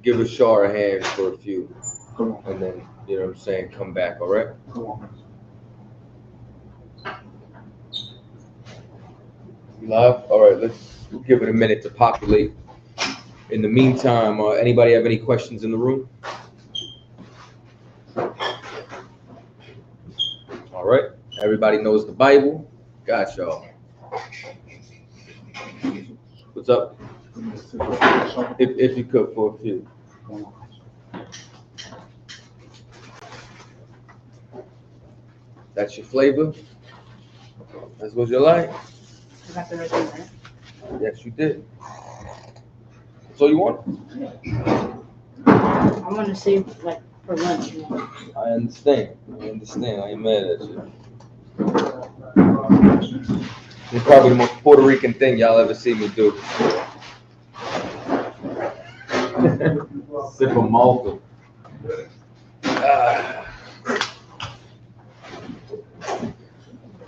give a show of hands for a few, and then, you know what I'm saying, come back, all right? We live? All right, we'll give it a minute to populate. In the meantime, anybody have any questions in the room? All right, everybody knows the Bible. Got y'all. What's up? If you could for a few. That's your flavor? That's what you like? I got the rest of that. Yes, you did. That's all you want? I want to save like for lunch. You know? I understand. I ain't mad at you. It's probably the most Puerto Rican thing y'all ever see me do. Sip of Malta.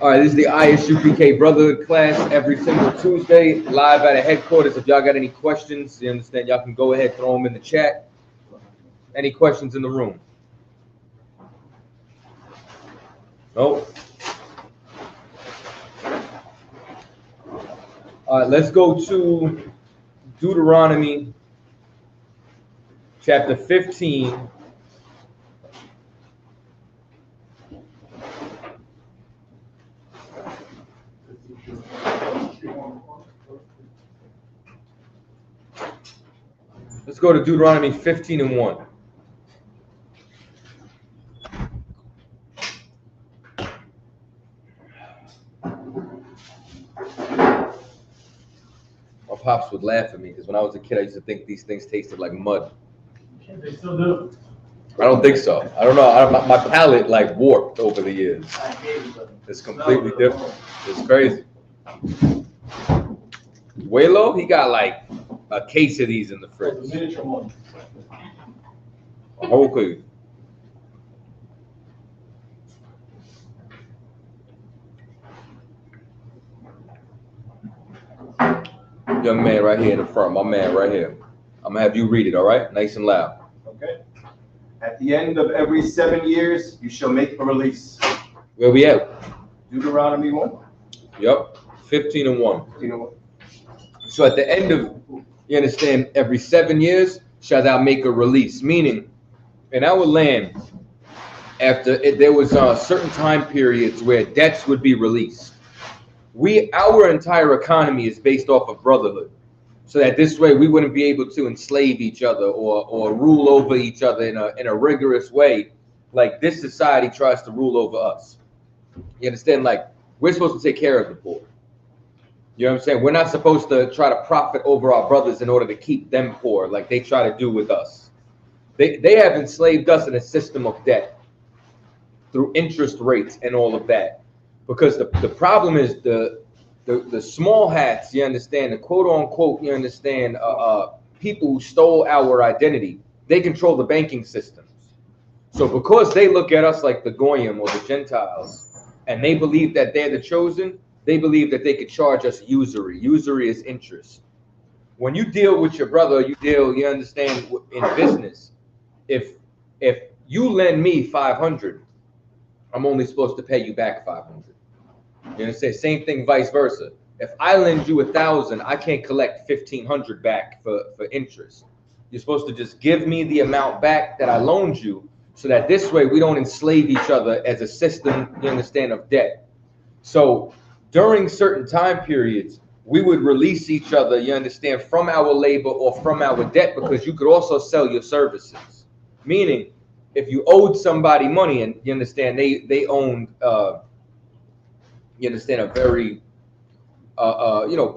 All right, this is the Isupk Brotherhood class every single Tuesday, live at a headquarters. If y'all got any questions, you understand, y'all can go ahead, throw them in the chat. Any questions in the room? No? All right, let's go to Deuteronomy chapter 15. Let's go to Deuteronomy 15 and 1. My pops would laugh at me because when I was a kid, I used to think these things tasted like mud. They still do. I don't think so. I don't know. My palate like warped over the years. It's completely different. It's crazy. Waylo, he got like a case of these in the fridge. Miniature one. A whole case. Young man right here in the front, my man right here. I'm gonna have you read it, all right? Nice and loud. Okay. At the end of every 7 years, you shall make a release. Where we at? Deuteronomy 1. Yep. 15 and 1. 15 and 1. So at the end of, you understand, every 7 years shall thou make a release. Meaning, in our land, there was certain time periods where debts would be released. Our entire economy is based off of brotherhood, so that this way we wouldn't be able to enslave each other or rule over each other in a rigorous way, like this society tries to rule over us. You understand? Like, we're supposed to take care of the poor. You know what I'm saying? We're not supposed to try to profit over our brothers in order to keep them poor, like they try to do with us. They have enslaved us in a system of debt through interest rates and all of that. Because the problem is the small hats, you understand, the quote unquote, you understand, people who stole our identity, they control the banking systems. So because they look at us like the Goyim or the Gentiles, and they believe that they're the chosen, they believe that they could charge us usury. Usury is interest. When you deal with your brother, you understand, in business, if you lend me 500, I'm only supposed to pay you back 500. You understand? Same thing, vice versa. If I lend you 1,000, I can't collect 1,500 back for interest. You're supposed to just give me the amount back that I loaned you, so that this way we don't enslave each other as a system, you understand, of debt. So during certain time periods, we would release each other, you understand, from our labor or from our debt, because you could also sell your services. Meaning, if you owed somebody money and you understand they owned you understand, a very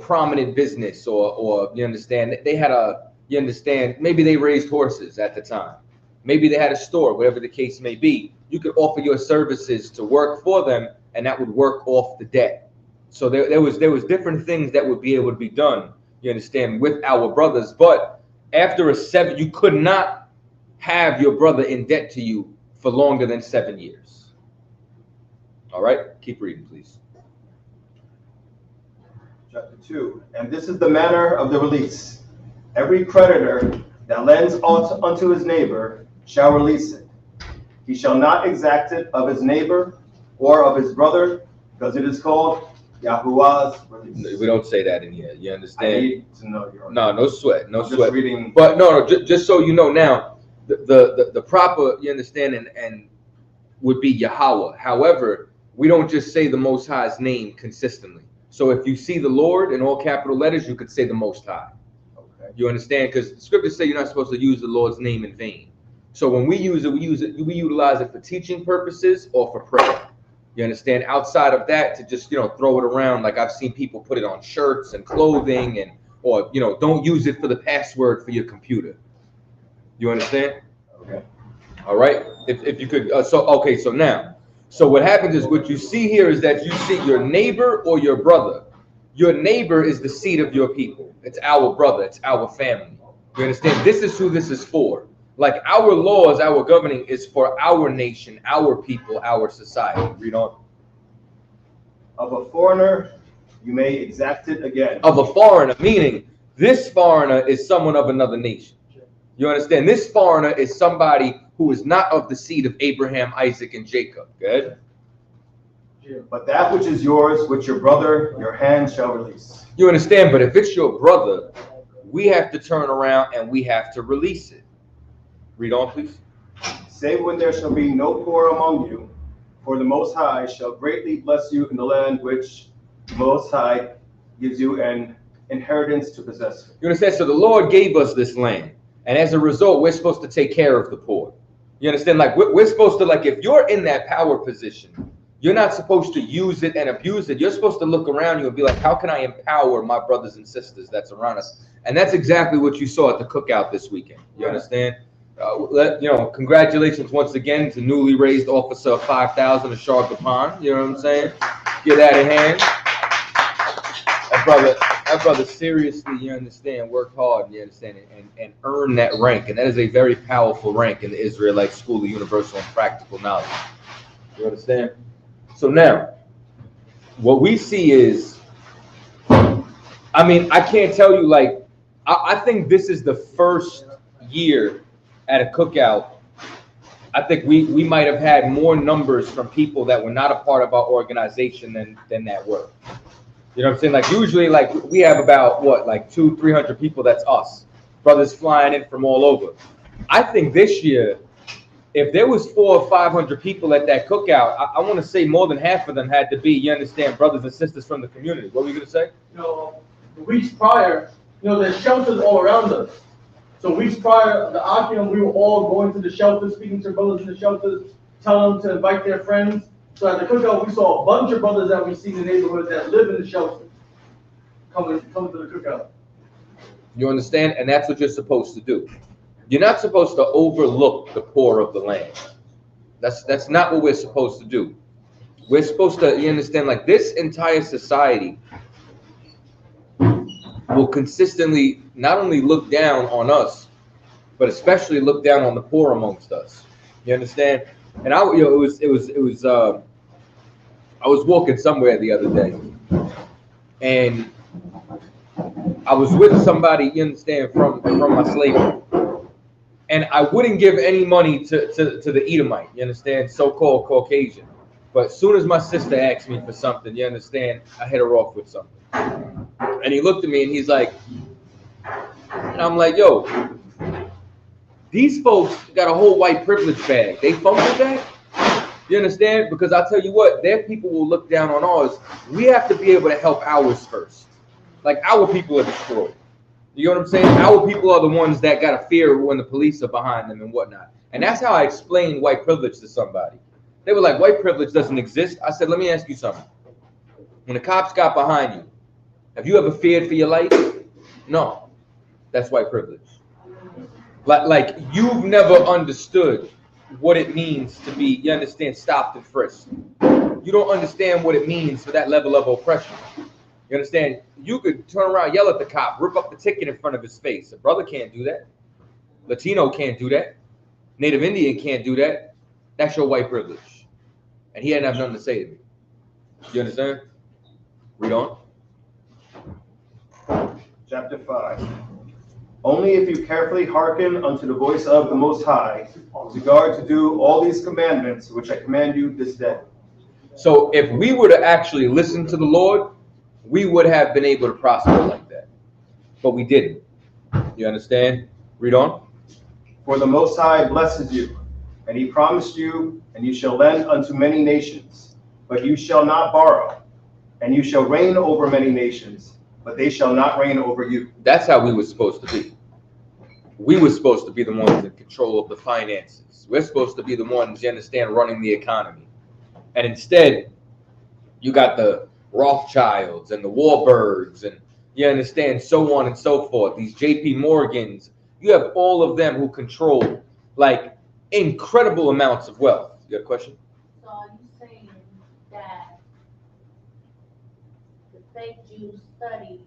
prominent business, or you understand, they had you understand, maybe they raised horses at the time, maybe they had a store, whatever the case may be, you could offer your services to work for them, and that would work off the debt. So there was different things that would be able to be done, you understand, with our brothers. But after you could not have your brother in debt to you for longer than 7 years. All right, keep reading, please. Chapter 2. And this is the manner of the release. Every creditor that lends aught unto his neighbor shall release it. He shall not exact it of his neighbor or of his brother, because it is called Yahuwah's release. We don't say that in here. You I understand? need to know your No sweat, no I'm just sweat. reading. But no, just so you know now, the proper, you understand, and would be Yahweh. However, we don't just say the Most High's name consistently. So if you see the Lord in all capital letters, you could say the Most High. Okay. You understand? Because the scriptures say you're not supposed to use the Lord's name in vain. So when we use it, we utilize it for teaching purposes or for prayer. You understand? Outside of that, to just, throw it around, like I've seen people put it on shirts and clothing, or don't use it for the password for your computer. You understand? Okay. All right. If you could, so what happens is, what you see here is that you see your neighbor or your brother. Your neighbor is the seed of your people. It's our brother. It's our family. You understand? This is who this is for. Like our laws, our governing is for our nation, our people, our society. Read on. Of a foreigner, you may exact it again. Of a foreigner, meaning this foreigner is someone of another nation. You understand? This foreigner is somebody who is not of the seed of Abraham, Isaac, and Jacob. Good? But that which is yours, which your brother, your hand shall release. You understand? But if it's your brother, we have to turn around and we have to release it. Read on, please. Say when there shall be no poor among you, for the Most High shall greatly bless you in the land which the Most High gives you an inheritance to possess. You understand? So the Lord gave us this land. And as a result, we're supposed to take care of the poor. You understand? Like we're supposed to, like, if you're in that power position, you're not supposed to use it and abuse it. You're supposed to look around you and be like, how can I empower my brothers and sisters that's around us? And that's exactly what you saw at the cookout this weekend. You understand? Congratulations once again to newly raised Officer of 5,000 Isupk Brotherhood. You know what I'm saying? Get that in hand. That brother seriously, you understand, worked hard, you understand, and earned that rank. And that is a very powerful rank in the Israelite School of Universal and Practical Knowledge. You understand? So now, what we see is, I can't tell you, like, I think this is the first year at a cookout. I think we might have had more numbers from people that were not a part of our organization than that were. You know what I'm saying? Like usually, like we have about 200-300 people. That's us, brothers flying in from all over. I think this year, if there was 400 or 500 people at that cookout, I want to say more than half of them had to be, you understand, brothers and sisters from the community. What were you gonna say? The weeks prior, there's shelters all around us. So weeks prior, the Akim, we were all going to the shelters, speaking to brothers in the shelters, telling them to invite their friends. So at the cookout, we saw a bunch of brothers that we see in the neighborhood that live in the shelters coming to the cookout. You understand? And that's what you're supposed to do. You're not supposed to overlook the poor of the land. That's not what we're supposed to do. We're supposed to, you understand, like this entire society will consistently not only look down on us, but especially look down on the poor amongst us. You understand? And I was walking somewhere the other day, and I was with somebody, you understand, from my slavery, and I wouldn't give any money to the Edomite, you understand, so-called Caucasian. But as soon as my sister asked me for something, you understand, I hit her off with something. And he looked at me and he's like, and I'm like, yo, these folks got a whole white privilege bag. They fumbled that? You understand? Because I'll tell you what, their people will look down on ours. We have to be able to help ours first. Like our people are destroyed. You know what I'm saying? Our people are the ones that got to fear when the police are behind them and whatnot. And that's how I explained white privilege to somebody. They were like, white privilege doesn't exist. I said, let me ask you something. When the cops got behind you, have you ever feared for your life? No. That's white privilege. Like you've never understood what it means to be, you understand, stopped and frisked. You don't understand what it means for that level of oppression. You understand? You could turn around, yell at the cop, rip up the ticket in front of his face. A brother can't do that. Latino can't do that. Native Indian can't do that. That's your white privilege. And he hadn't have nothing to say to me. You understand? Read on. Chapter 5. Only if you carefully hearken unto the voice of the Most High, to guard to do all these commandments which I command you this day. So if we were to actually listen to the Lord, we would have been able to prosper like that. But we didn't. You understand? Read on. For the Most High blesses you, and he promised you, and you shall lend unto many nations, but you shall not borrow. And you shall reign over many nations, but they shall not reign over you. That's how we were supposed to be. We were supposed to be the ones in control of the finances. We're supposed to be the ones, you understand, running the economy. And instead, you got the Rothschilds and the Warbirds and, you understand, so on and so forth. These JP Morgans. You have all of them who control, like, incredible amounts of wealth. You got a question? So are you saying that the fake Jews study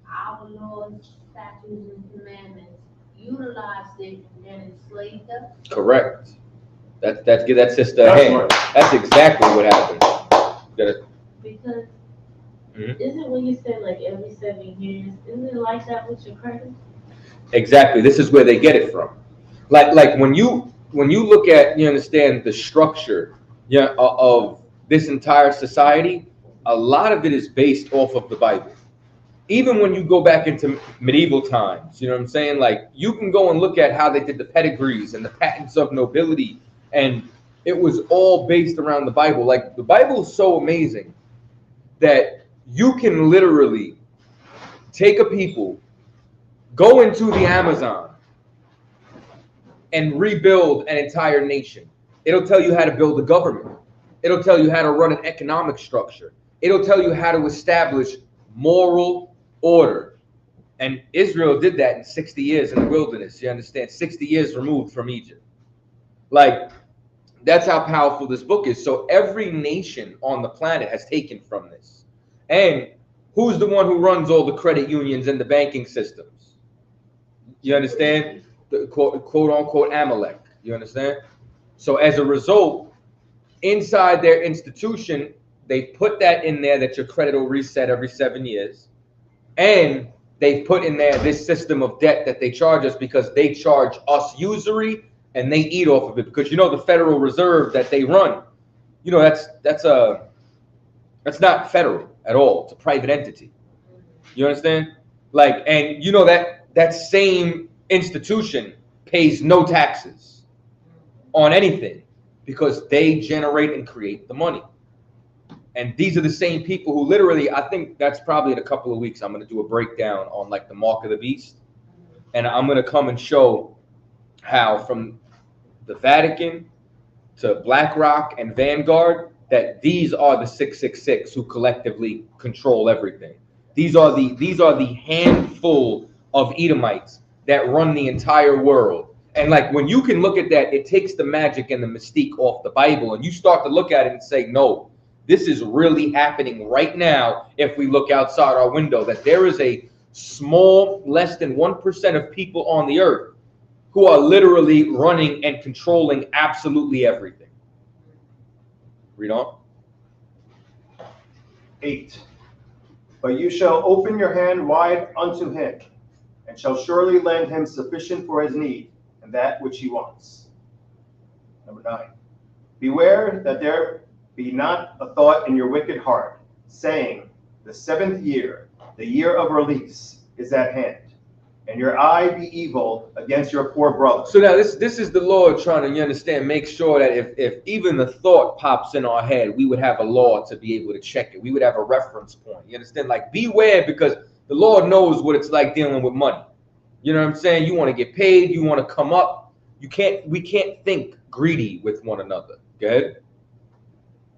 our Lord's statutes and commandments, utilized it, and enslaved us? Correct. Give that sister a That's hand. right. That's exactly what happened. You gotta- Because Mhm. Isn't when you said like every 7 years, isn't it like that with your credit? Exactly. This is where they get it from. Like when you look at, you understand, the structure, yeah, of this entire society, a lot of it is based off of the Bible. Even when you go back into medieval times, you know what I'm saying? Like, you can go and look at how they did the pedigrees and the patents of nobility, and it was all based around the Bible. Like, the Bible is so amazing that you can literally take a people, go into the Amazon, and rebuild an entire nation. It'll tell you how to build a government. It'll tell you how to run an economic structure. It'll tell you how to establish moral order. And Israel did that in 60 years in the wilderness. You understand? 60 years removed from Egypt. Like, that's how powerful this book is. So every nation on the planet has taken from this. And who's the one who runs all the credit unions and the banking systems? You understand? The quote unquote Amalek. You understand? So as a result, inside their institution, they put that in there that your credit will reset every 7 years. And they put in there this system of debt that they charge us because they charge us usury and they eat off of it. Because you know the Federal Reserve that they run, you know, that's not federal at all. It's a private entity. You understand? Like, and you know that same institution pays no taxes on anything because they generate and create the money. And these are the same people who literally, I think that's probably in a couple of weeks, I'm going to do a breakdown on like the mark of the beast. And I'm going to come and show how from the Vatican to BlackRock and Vanguard, that these are the 666 who collectively control everything. These are the handful of Edomites that run the entire world. And like when you can look at that, it takes the magic and the mystique off the Bible, and you start to look at it and say, no, this is really happening right now. If we look outside our window, that there is a small, less than 1% of people on the earth who are literally running and controlling absolutely everything. Read on. 8. But you shall open your hand wide unto him, and shall surely lend him sufficient for his need, and that which he wants. Number 9. Beware that there be not a thought in your wicked heart, saying, the 7th year, the year of release, is at hand, and your eye be evil against your poor brother. So now this is the Lord trying to, you understand, make sure that if even the thought pops in our head, we would have a law to be able to check it. We would have a reference point. You understand? Like, beware, because the Lord knows what it's like dealing with money. You know what I'm saying? You want to get paid. You want to come up. We can't think greedy with one another. Go ahead.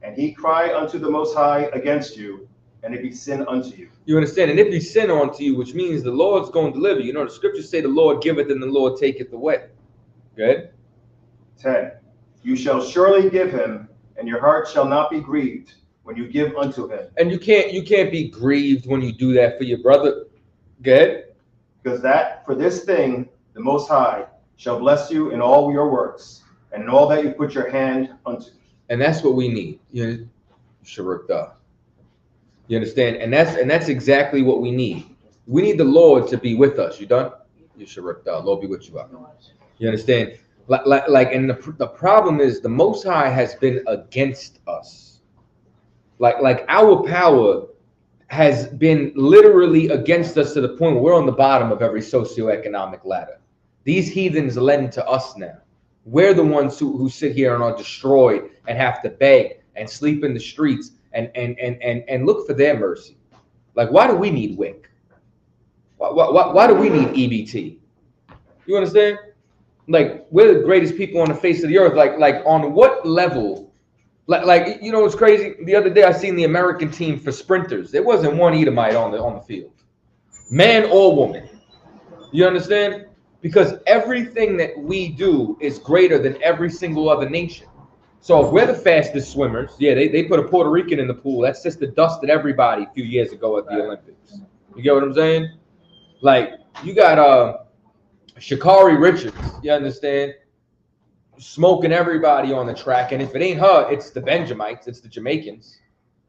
And he cry unto the Most High against you, and it be sin unto you. You understand? And if he sin unto you, which means the Lord's going to deliver you. You know, the scriptures say the Lord giveth and the Lord taketh away. Good. 10. You shall surely give him, and your heart shall not be grieved when you give unto him. And you can't be grieved when you do that for your brother. Good. Because that for this thing the Most High shall bless you in all your works, and in all that you put your hand unto. And that's what we need. You know, You understand? And that's exactly what we need. We need the Lord to be with us. You done? You should Lord be with you out. You understand? And the problem is the Most High has been against us. Like our power has been literally against us to the point where we're on the bottom of every socioeconomic ladder. These heathens lend to us now. We're the ones who sit here and are destroyed and have to beg and sleep in the streets and look for their mercy. Like, why do we need WIC? Why do we need EBT? You understand? Like, we're the greatest people on the face of the earth. Like on what level? Like you know, it's crazy. The other day I seen the American team for sprinters. There wasn't one Edomite on the field, man or woman. You understand? Because everything that we do is greater than every single other nation. So if we're the fastest swimmers, yeah, they put a Puerto Rican in the pool. That's just the dust at everybody a few years ago at the Olympics. You get what I'm saying? Like, you got Sha'Carri Richards, you understand? Smoking everybody on the track. And if it ain't her, it's the Benjamites, it's the Jamaicans.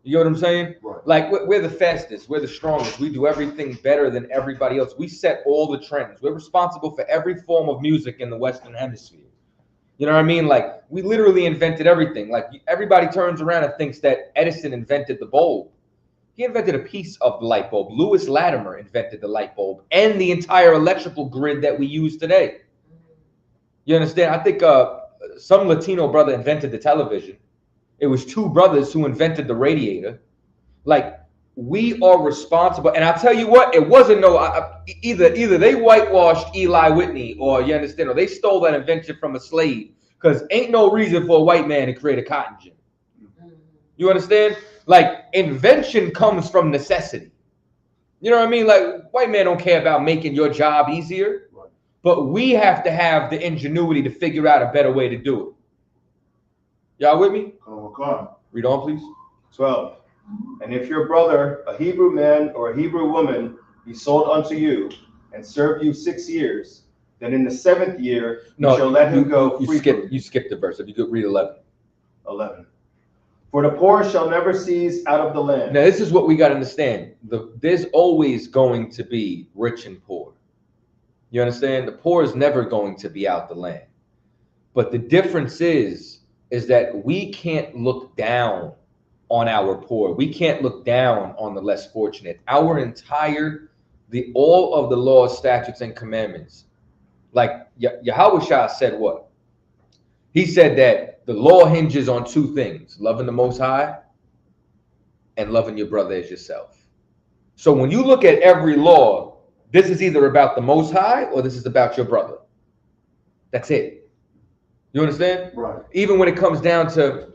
You know what I'm saying? Right. Like, we're the fastest, we're the strongest. We do everything better than everybody else. We set all the trends. We're responsible for every form of music in the Western Hemisphere. You know what I mean? Like, we literally invented everything. Like, everybody turns around and thinks that Edison invented the bulb. He invented a piece of the light bulb. Lewis Latimer invented the light bulb and the entire electrical grid that we use today. You understand? I think some Latino brother invented the television. It was two brothers who invented the radiator. Like, we are responsible. And I'll tell you what, it wasn't either they whitewashed Eli Whitney, or you understand, or they stole that invention from a slave, because ain't no reason for a white man to create a cotton gin. You understand? Like, invention comes from necessity. You know what I mean? Like, white man don't care about making your job easier, but we have to have the ingenuity to figure out a better way to do it. Y'all with me? Read on, please. 12. And if your brother, a Hebrew man or a Hebrew woman, be sold unto you and serve you 6 years, then in the 7th year you shall let him go free. You skipped the verse. If you could read 11. 11. For the poor shall never cease out of the land. Now, this is what we got to understand. There's always going to be rich and poor. You understand? The poor is never going to be out the land. But the difference is that we can't look down on our poor. We can't look down on the less fortunate. All of the laws, statutes, and commandments. Like Yahushua said what? He said that the law hinges on two things: loving the Most High and loving your brother as yourself. So when you look at every law, this is either about the Most High or this is about your brother. That's it. You understand? Right. Even when it comes down to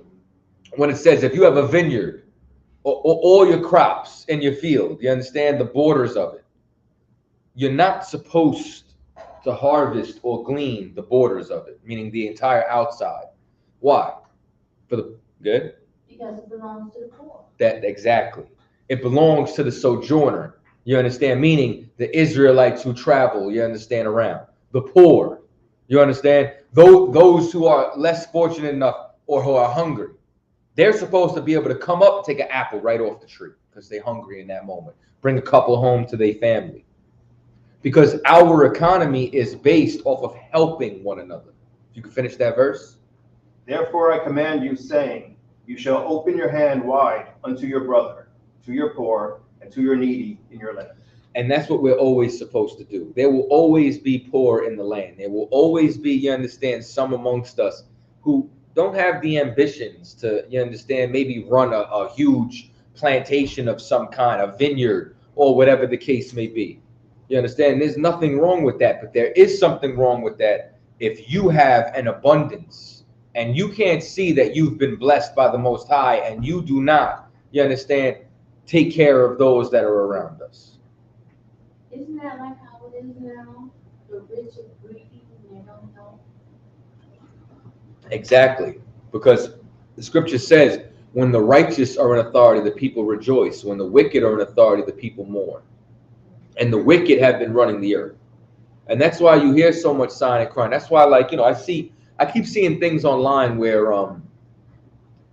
when it says if you have a vineyard or all your crops in your field, you understand the borders of it. You're not supposed to harvest or glean the borders of it, meaning the entire outside. Why? Good? Because it belongs to the poor. That exactly. It belongs to the sojourner. You understand? Meaning the Israelites who travel, you understand, around. The poor. You understand? Those who are less fortunate enough or who are hungry. They're supposed to be able to come up and take an apple right off the tree because they're hungry in that moment. Bring a couple home to their family. Because our economy is based off of helping one another. You can finish that verse. Therefore I command you, saying, you shall open your hand wide unto your brother, to your poor, and to your needy in your land. And that's what we're always supposed to do. There will always be poor in the land. There will always be, you understand, some amongst us who don't have the ambitions to, you understand, maybe run a huge plantation of some kind, a vineyard, or whatever the case may be. You understand? There's nothing wrong with that, but there is something wrong with that if you have an abundance and you can't see that you've been blessed by the Most High and you do not, you understand, take care of those that are around us. Isn't that like how it is now? The rich are greedy and they don't help. Exactly. Because the scripture says, when the righteous are in authority, the people rejoice. When the wicked are in authority, the people mourn. And the wicked have been running the earth. And that's why you hear so much sighing and crying. That's why, like, you know, I keep seeing things online where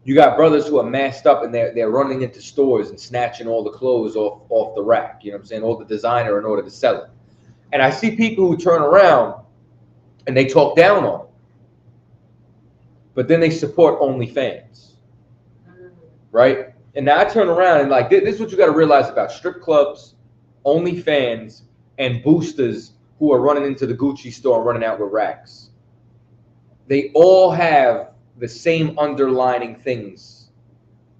You got brothers who are masked up and they're running into stores and snatching all the clothes off the rack, you know what I'm saying, all the designer in order to sell it. And I see people who turn around and they talk down on it. But then they support OnlyFans, right? And now I turn around and like, this is what you got to realize about strip clubs, OnlyFans, and boosters who are running into the Gucci store and running out with racks. They all have the same underlining things,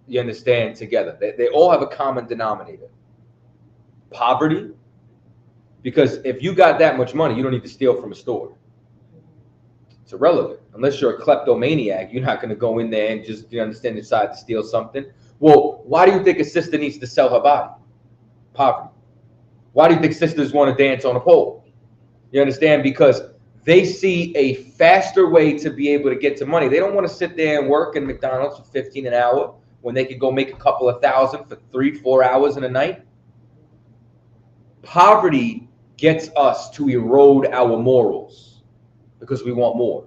you understand, together. They all have a common denominator. Poverty, because if you got that much money, you don't need to steal from a store. It's irrelevant. Unless you're a kleptomaniac, you're not going to go in there and just, you understand, decide to steal something. Well, why do you think a sister needs to sell her body? Poverty. Why do you think sisters want to dance on a pole? You understand? Because they see a faster way to be able to get to money. They don't want to sit there and work in McDonald's for $15 an hour when they could go make a couple of thousand for 3-4 hours in a night. Poverty gets us to erode our morals because we want more.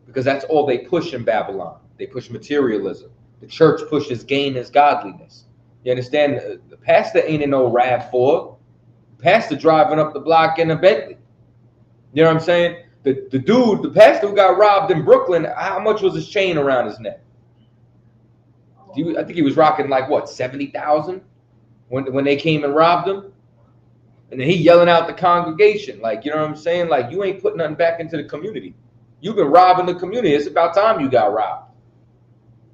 Because that's all they push in Babylon. They push materialism. The church pushes gain as godliness. You understand? The pastor ain't in no RAV4. The pastor driving up the block in a Bentley. You know what I'm saying? The pastor who got robbed in Brooklyn, how much was his chain around his neck? I think he was rocking like what, 70,000 when they came and robbed him? And then he yelling out the congregation, like, you know what I'm saying? Like, you ain't putting nothing back into the community. You've been robbing the community. It's about time you got robbed.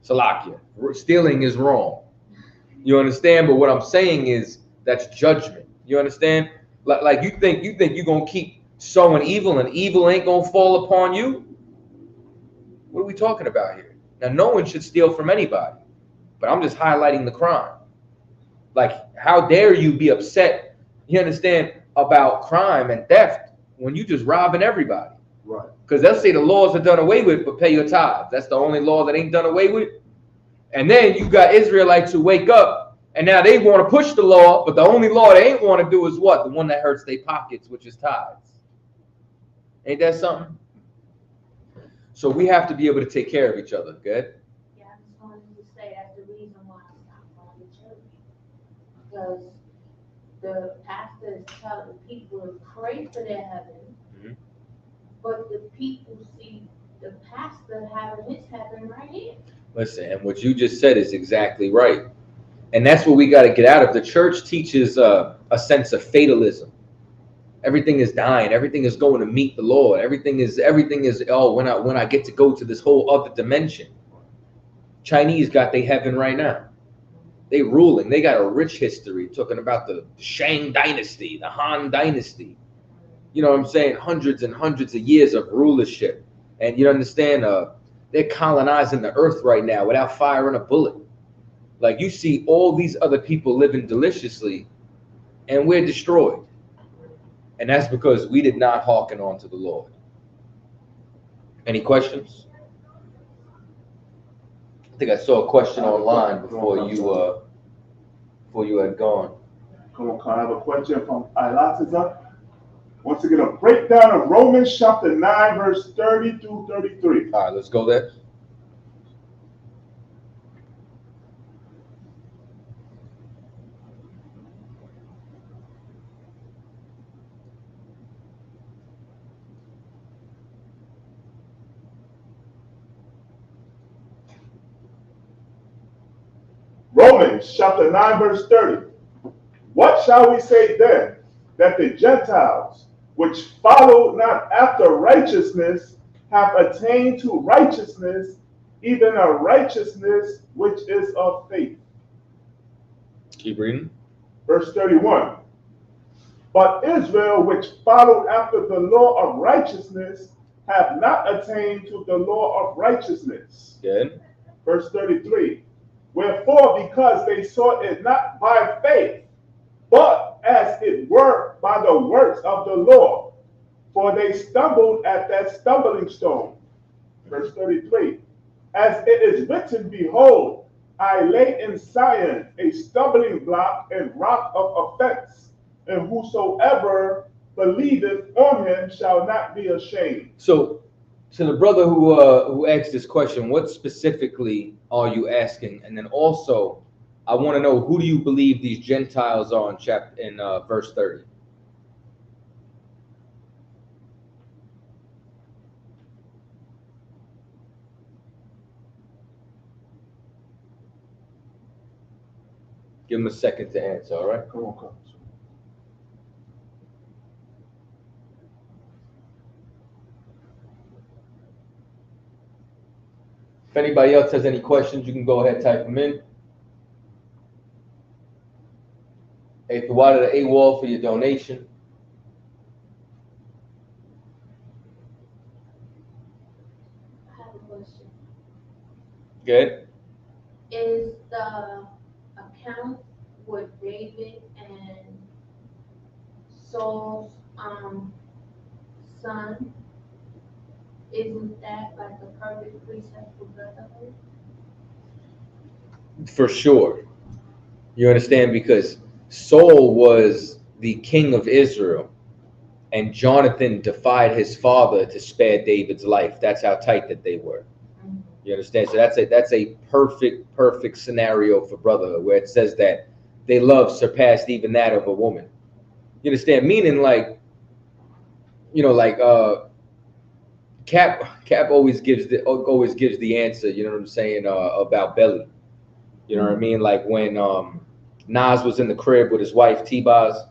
Salakia. Stealing is wrong. You understand? But what I'm saying is that's judgment. You understand? Like you think you're gonna keep sowing evil and evil ain't gonna fall upon you? What are we talking about here? Now, no one should steal from anybody, but I'm just highlighting the crime. Like, how dare you be upset, you understand, about crime and theft when you just robbing everybody? Right. Because they'll say the laws are done away with, but pay your tithes. That's the only law that ain't done away with. And then you got Israelites who wake up and now they want to push the law, but the only law they ain't want to do is what? The one that hurts their pockets, which is tithes. Ain't that something? So we have to be able to take care of each other, good? Yeah, I just wanted to say that's the reason why I stopped going to church. Because the pastor is telling people to pray for their heaven, but the people see the pastor having his heaven right here. Listen, and what you just said is exactly right. And that's what we got to get out of. The church teaches a sense of fatalism. Everything is dying. Everything is going to meet the Lord. Everything is when I get to go to this whole other dimension. Chinese got their heaven right now. They ruling. They got a rich history talking about the Shang dynasty, the Han dynasty. You know what I'm saying? Hundreds and hundreds of years of rulership. And you understand, they're colonizing the earth right now without firing a bullet. Like, you see all these other people living deliciously, and we're destroyed. And that's because we did not hearken on to the Lord. Any questions? I think I saw a question online before you had gone. Come on, I have a question from Ilatiza. Wants to get a breakdown of Romans chapter 9, verse 30 through 33. All right, let's go there. Romans chapter 9, verse 30. What shall we say then? That the Gentiles, which follow not after righteousness, have attained to righteousness, even a righteousness which is of faith. Keep reading. Verse 31. But Israel, which followed after the law of righteousness, have not attained to the law of righteousness. Good. Verse 33. Wherefore, because they sought it not by faith, but as it were by the works of the law, for they stumbled at that stumbling stone. Verse 33. As it is written, behold, I lay in Zion a stumbling block and rock of offense, and whosoever believeth on him shall not be ashamed. So to the brother who asked this question, what specifically are you asking? And then also, I want to know, who do you believe these Gentiles are in verse 30? Give him a second to answer, all right? Come on, come. If anybody else has any questions, you can go ahead and type them in. Hey, Thawada the AWOL for your donation. I have a question. Good. Is the account with David and Saul's son, isn't that like a perfect precept for brotherhood? For sure. You understand? Because Saul was the king of Israel, and Jonathan defied his father to spare David's life. That's how tight that they were. You understand? So that's a perfect scenario for brotherhood, where it says that they love surpassed even that of a woman. You understand? Meaning, like, you know, like Cap always gives the answer. You know what I'm saying, about Belly. You know what I mean? Like when Nas was in the crib with his wife T-Boz.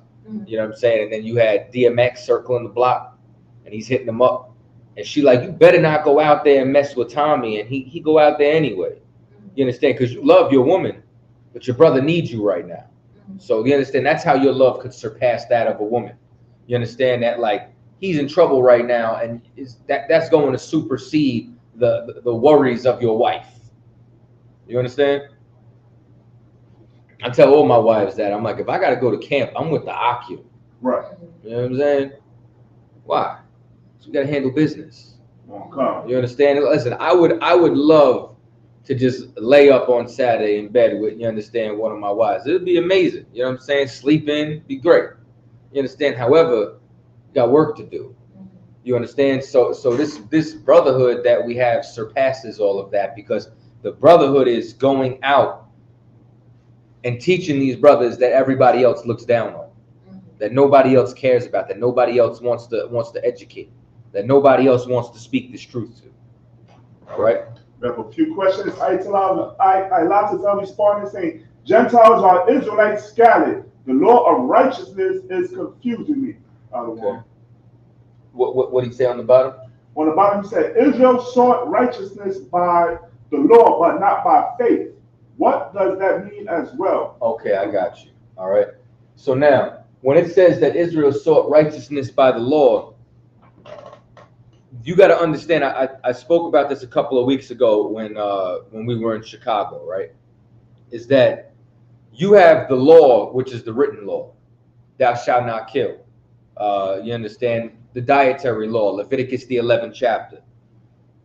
You know what I'm saying? And then you had DMX circling the block, and he's hitting them up. And she like, you better not go out there and mess with Tommy. And he go out there anyway. You understand? Because you love your woman, but your brother needs you right now. So you understand? That's how your love could surpass that of a woman. You understand that? Like, he's in trouble right now, and that's going to supersede the worries of your wife. You understand? I tell all my wives that. I'm like, if I got to go to camp, I'm with the Acu. Right. You know what I'm saying? Why? So we got to handle business. Come. You understand? Listen, I would love to just lay up on Saturday in bed with, you understand, one of my wives. It would be amazing. You know what I'm saying? Sleep in, be great. You understand? However, you got work to do. You understand? So this brotherhood that we have surpasses all of that, because the brotherhood is going out and teaching these brothers that everybody else looks down on, that nobody else cares about, that nobody else wants to educate, that nobody else wants to speak this truth to. All right. We have a few questions. I lots of them responding saying, Gentiles are Israelites scattered. The law of righteousness is confusing me. Okay. What did he say on the bottom? On the bottom, he said, Israel sought righteousness by the law, but not by faith. What does that mean as well? Okay, I got you. All right. So now, when it says that Israel sought righteousness by the law, you got to understand. I spoke about this a couple of weeks ago when we were in Chicago, right? Is that you have the law, which is the written law, thou shalt not kill. You understand? The dietary law, Leviticus the 11th chapter.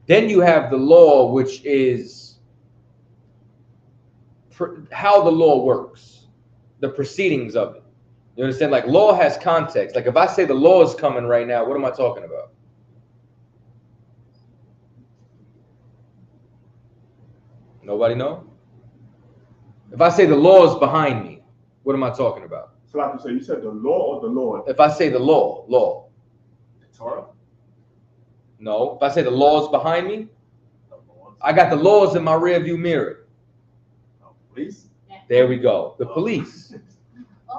Then you have the law, which is how the law works, the proceedings of it. You understand? Like, law has context. Like, if I say the law is coming right now, what am I talking about? Nobody know? If I say the law is behind me, what am I talking about? So like you said the law or the Lord? If I say the law. The Torah? No. If I say the law is behind me, I got the laws in my rearview mirror. Police? There we go. The police.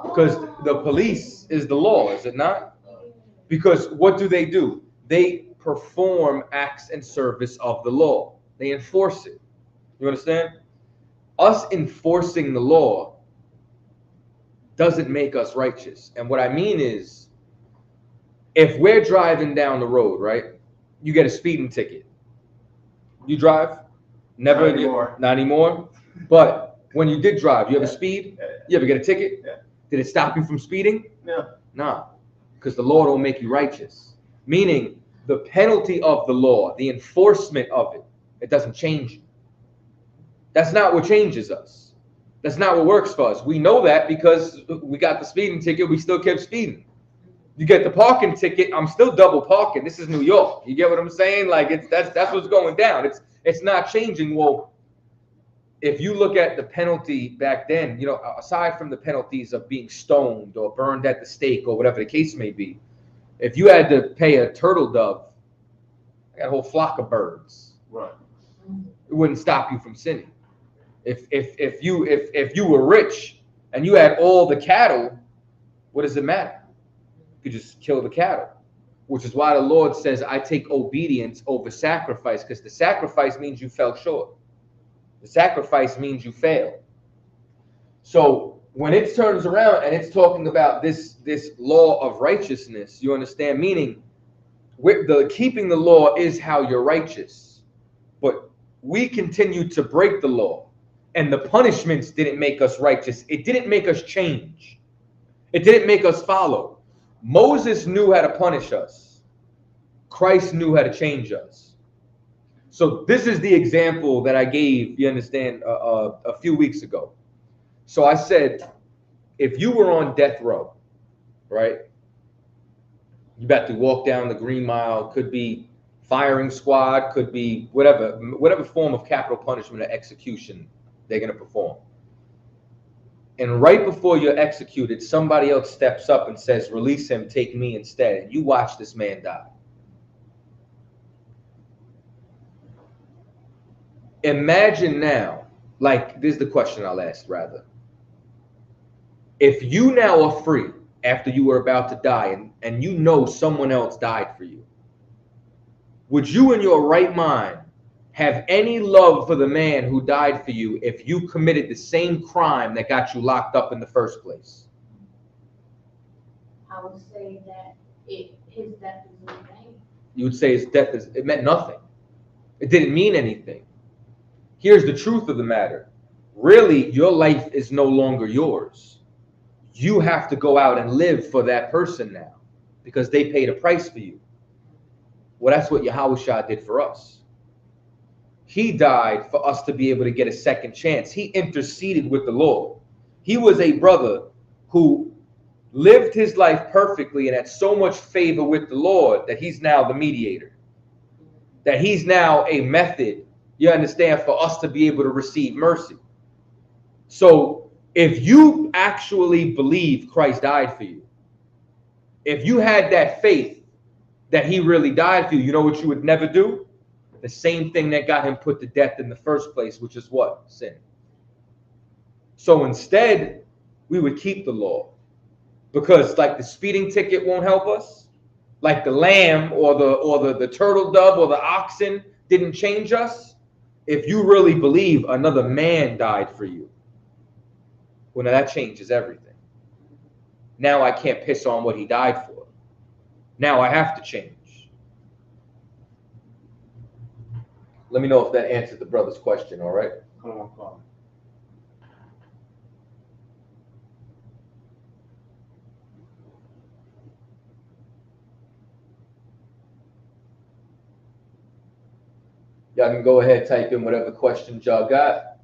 Because the police is the law, is it not? Because what do? They perform acts and service of the law. They enforce it. You understand? Us enforcing the law doesn't make us righteous. And what I mean is, if we're driving down the road, right? You get a speeding ticket. You drive? Never. Not anymore. Not anymore. But when you did drive, you ever speed? Yeah. You ever get a ticket? Yeah. Did it stop you from speeding? No. Nah, because the law don't make you righteous. Meaning, the penalty of the law, the enforcement of it, it doesn't change you. That's not what changes us. That's not what works for us. We know that because we got the speeding ticket, we still kept speeding. You get the parking ticket, I'm still double parking. This is New York. You get what I'm saying? Like that's what's going down. It's not changing. Well, if you look at the penalty back then, you know, aside from the penalties of being stoned or burned at the stake or whatever the case may be, if you had to pay a turtle dove, I got a whole flock of birds. Right. It wouldn't stop you from sinning. If you were rich and you had all the cattle, what does it matter? You could just kill the cattle, which is why the Lord says, I take obedience over sacrifice, because the sacrifice means you fell short. The sacrifice means you failed. So when it turns around and it's talking about this law of righteousness, you understand, meaning with the keeping the law is how you're righteous. But we continue to break the law, and the punishments didn't make us righteous. It didn't make us change. It didn't make us follow. Moses knew how to punish us. Christ knew how to change us. So this is the example that I gave, you understand, a few weeks ago. So I said, if you were on death row, right? You about to walk down the Green Mile, could be firing squad, could be whatever form of capital punishment or execution they're going to perform. And right before you're executed, somebody else steps up and says, release him, take me instead. And you watch this man die. Imagine now, like, this is the question I'll ask rather. If you now are free after you were about to die and you know someone else died for you, would you in your right mind have any love for the man who died for you if you committed the same crime that got you locked up in the first place? I would say that his death is in vain. You would say his death it meant nothing. It didn't mean anything. Here's the truth of the matter. Really, your life is no longer yours. You have to go out and live for that person now because they paid a price for you. Well, that's what Yahushua did for us. He died for us to be able to get a second chance. He interceded with the Lord. He was a brother who lived his life perfectly and had so much favor with the Lord that he's now the mediator. That he's now a method, you understand, for us to be able to receive mercy. So if you actually believe Christ died for you, if you had that faith that he really died for you, you know what you would never do? The same thing that got him put to death in the first place, which is what? Sin. So instead, we would keep the law. Because like the speeding ticket won't help us, like the lamb or the turtle dove or the oxen didn't change us. If you really believe another man died for you, well, now that changes everything. Now I can't piss on what he died for. Now I have to change. Let me know if that answered the brother's question, all right? Come on. Y'all can go ahead, type in whatever questions y'all got.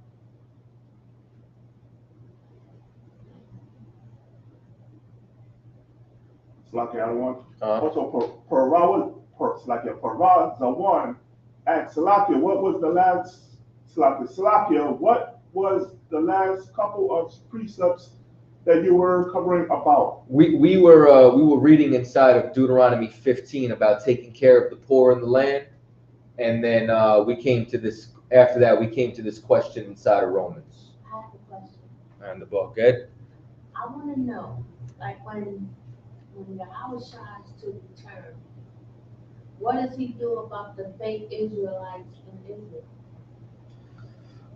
Salakia, I want. Also, Paraza1 asked Salakia, what was the last Salakia? What was the last couple of precepts that you were covering about? We were reading inside of Deuteronomy 15 about taking care of the poor in the land, and then we came to this. After that, we came to this question inside of Romans. I have a question. And the book, good. I want to know, like when Yahushua is to return, what does he do about the fake Israelites in Israel?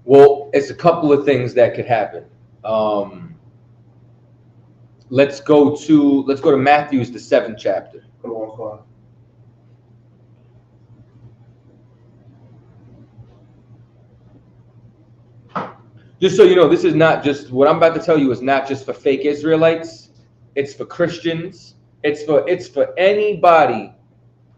Well, it's a couple of things that could happen. Let's go to Matthew's, the 7th chapter. Just so you know, this is not just what I'm about to tell you is not just for fake Israelites. It's for Christians. It's for anybody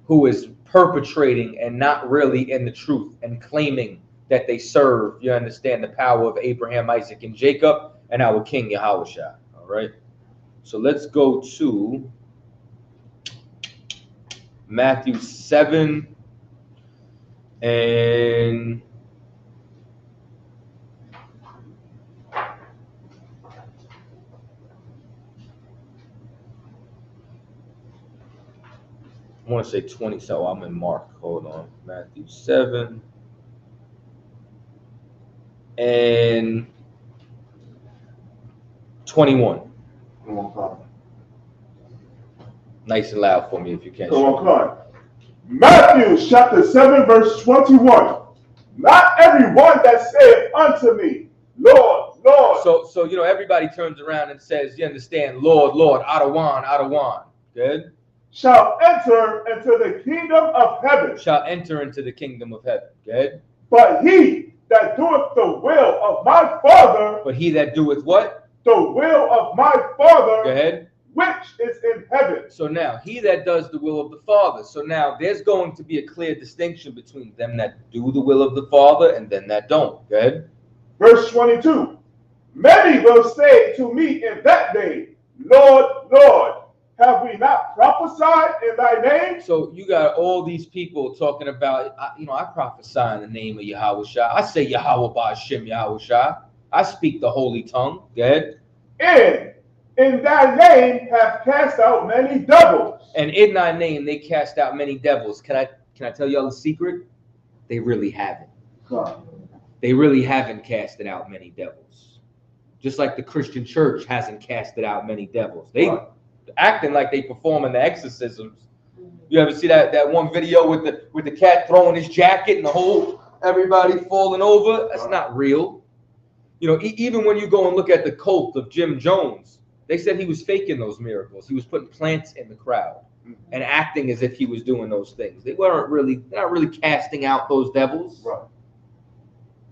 who is perpetrating and not really in the truth and claiming that they serve, you understand, the power of Abraham, Isaac, and Jacob and our King Yahushua. All right. So let's go to Matthew 7 and I want to say 20, so I'm in Mark. Hold on. Matthew 7 and 21. Come on, Con. Nice and loud for me if you can. Come on, Con. Matthew chapter 7, verse 21. Not everyone that saith unto me, Lord, Lord. So you know, everybody turns around and says, you understand, Lord, Lord, Adawan, Adawan. Good? Shall enter into the kingdom of heaven. Shall enter into the kingdom of heaven. Good? But he that doeth the will of my Father, But he that doeth what? the will of my Go Father, ahead. which is in heaven. So now, he that does the will of the Father. So now, there's going to be a clear distinction between them that do the will of the Father and them that don't. Go ahead. Verse 22. Many will say to me in that day, Lord, Lord, have we not prophesied in thy name? So you got all these people talking about, I prophesy in the name of Yahweh Shah. I say Yahweh Ba'ashem Yahweh Shah. I speak the holy tongue. Go ahead. And in thy name have cast out many devils. And in thy name they cast out many devils. Can I tell y'all a secret? They really haven't. They really haven't casted out many devils. Just like the Christian church hasn't casted out many devils. They acting like they performing the exorcisms. You ever see that one video with the cat throwing his jacket and the whole everybody falling over? That's not real. You know, even when you go and look at the cult of Jim Jones, they said he was faking those miracles. He was putting plants in the crowd and acting as if he was doing those things. They're not really casting out those devils. Right.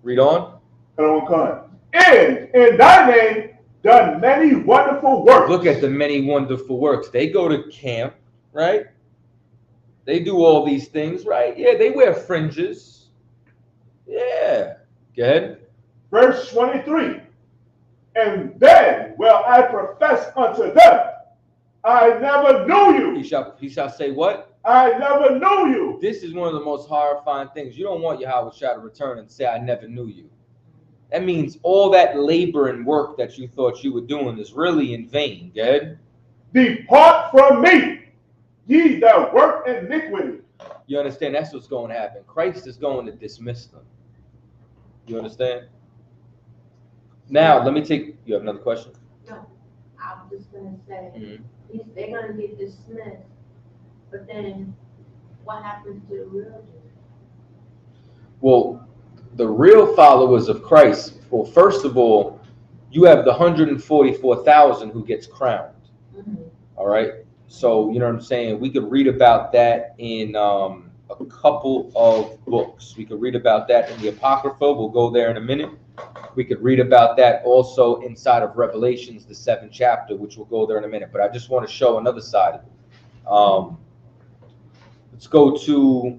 Read on. And in thy name done many wonderful works. Look at the many wonderful works. They go to camp, right? They do all these things, right? Yeah, they wear fringes. Yeah. Go ahead. Verse 23. And then will I profess unto them, I never knew you. He shall say what? I never knew you. This is one of the most horrifying things. You don't want Yahweh Shah to return and say, I never knew you. That means all that labor and work that you thought you were doing is really in vain. Go ahead. Depart from me, ye that work iniquity. You understand? That's what's going to happen. Christ is going to dismiss them. You understand? Now, let me take... You have another question? No, I was just gonna say, they're gonna get dismissed, but then what happens to the real Jews? Well, the real followers of Christ, well, first of all, you have the 144,000 who gets crowned. All right? So, you know what I'm saying? We could read about that in a couple of books. We could read about that in the Apocrypha. We'll go there in a minute. We could read about that also inside of Revelations, the 7th chapter, which we'll go there in a minute. But I just want to show another side of it. Let's go to,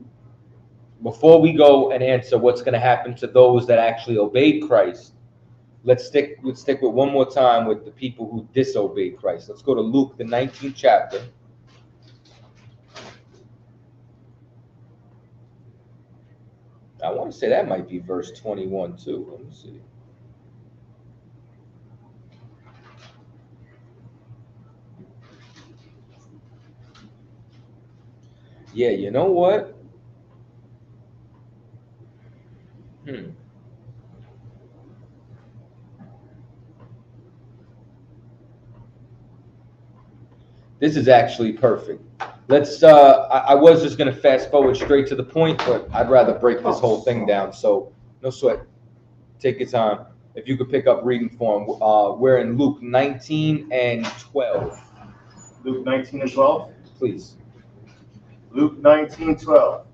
before we go and answer what's going to happen to those that actually obeyed Christ, let's stick with one more time with the people who disobeyed Christ. Let's go to Luke, the 19th chapter. I want to say that might be verse 21 too. Let me see. Yeah, you know what? This is actually perfect. Let's, I was just going to fast forward straight to the point, but I'd rather break this whole thing down. So no sweat. Take your time. If you could pick up reading form, we're in Luke 19 and 12. Luke 19 and 12. Please. Luke 19:12.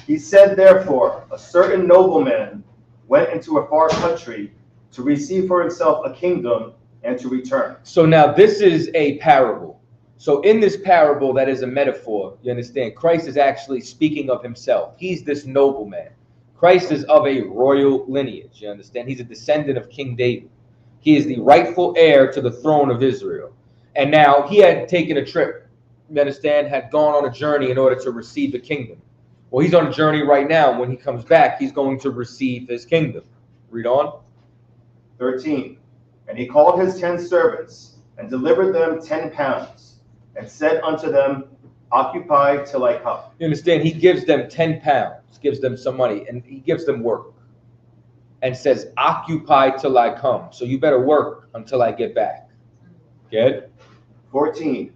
He said, therefore, a certain nobleman went into a far country to receive for himself a kingdom and to return. So now this is a parable. So in this parable, that is a metaphor. You understand? Christ is actually speaking of himself. He's this nobleman. Christ is of a royal lineage. You understand? He's a descendant of King David. He is the rightful heir to the throne of Israel. And now he had taken a trip, you understand, had gone on a journey in order to receive the kingdom. Well, he's on a journey right now. When he comes back, he's going to receive his kingdom. Read on. 13. And he called his 10 servants, and delivered them 10 pounds, and said unto them, Occupy till I come. You understand? He gives them 10 pounds, gives them some money, and he gives them work. And says, occupy till I come. So you better work until I get back. Good? 14.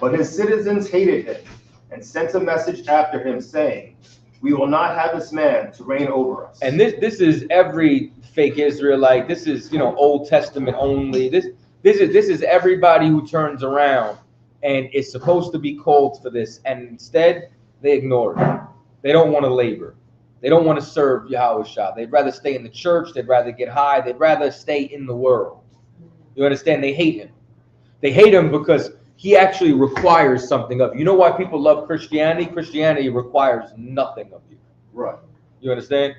But his citizens hated him, and sent a message after him, saying, We will not have this man to reign over us. And this is every fake Israelite. This is, Old Testament only. This is everybody who turns around and is supposed to be called for this, and instead they ignore it. They don't want to labor. They don't want to serve Yahushua. They'd rather stay in the church. They'd rather get high. They'd rather stay in the world. You understand? They hate him. They hate him because he actually requires something of you. You know why people love Christianity? Christianity requires nothing of you. Right. You understand?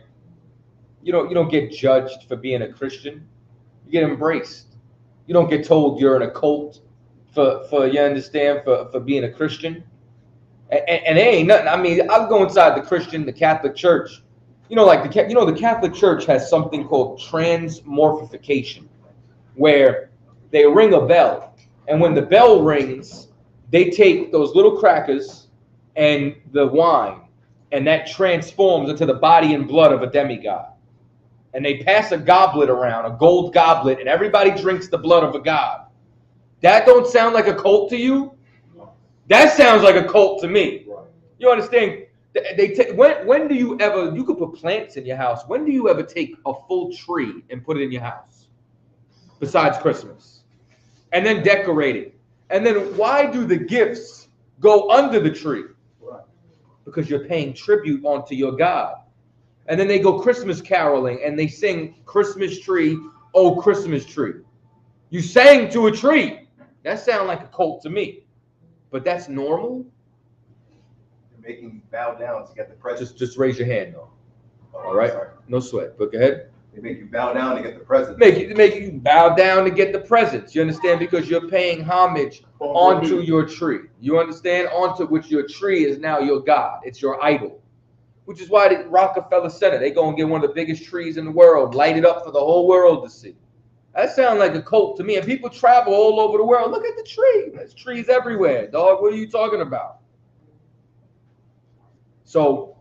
You don't get judged for being a Christian. You get embraced. You don't get told you're in a cult for you understand, for being a Christian. And there ain't nothing. I mean, I'll go inside the Catholic Church. The Catholic Church has something called transmorphification, where they ring a bell, and when the bell rings, they take those little crackers and the wine, and that transforms into the body and blood of a demigod. And they pass a goblet around, a gold goblet, and everybody drinks the blood of a god. That don't sound like a cult to you? That sounds like a cult to me. Right. You understand? When do you ever, you could put plants in your house. When do you ever take a full tree and put it in your house? Besides Christmas. And then decorate it. And then why do the gifts go under the tree? Right. Because you're paying tribute onto your God. And then they go Christmas caroling and they sing Christmas tree, oh Christmas tree. You sang to a tree. That sounds like a cult to me. But that's normal. They're making you bow down to get the present. Just raise your hand though. Oh, All right. sorry. No sweat. But go ahead. They make you bow down to get the present. Make you bow down to get the presents. You understand? Because you're paying homage onto your tree. You understand? Onto which your tree is now your God. It's your idol. Which is why the Rockefeller Center, they go and get one of the biggest trees in the world, light it up for the whole world to see. That sounds like a cult to me. And people travel all over the world. Look at the tree. There's trees everywhere, dog. What are you talking about? So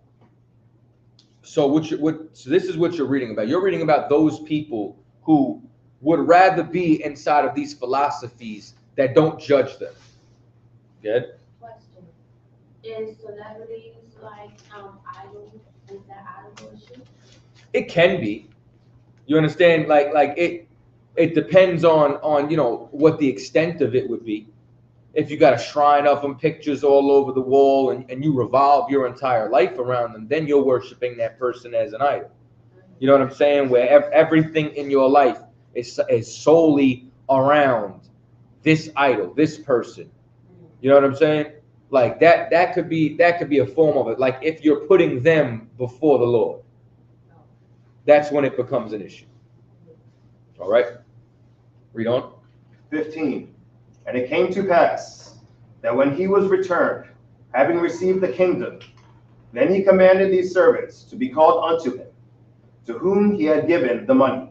this is what you're reading about. You're reading about those people who would rather be inside of these philosophies that don't judge them. Good? Question. Is celebrities like idols? Is that idol worship? It can be. You understand? Like it depends on what the extent of it would be. If you got a shrine of them, pictures all over the wall, and you revolve your entire life around them, then you're worshiping that person as an idol. You know what I'm saying? Where everything in your life is solely around this idol, this person. You know what I'm saying? Like that could be a form of it. Like if you're putting them before the Lord, that's when it becomes an issue. All right. Read on. 15. And it came to pass that when he was returned, having received the kingdom, then he commanded these servants to be called unto him, to whom he had given the money,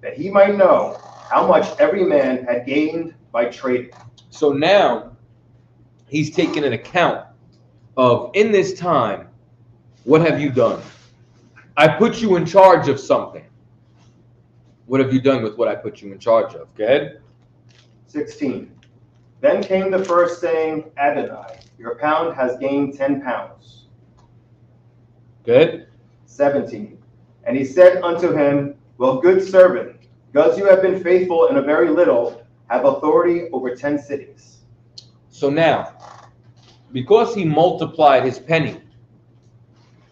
that he might know how much every man had gained by trading. So now he's taking an account of, in this time, what have you done? I put you in charge of something. What have you done with what I put you in charge of? Go ahead. 16. Then came the first, saying, Adonai, your pound has gained 10 pounds. Good. 17. And he said unto him, Well, good servant, because you have been faithful in a very little, have authority over 10 cities. So now, because he multiplied his penny,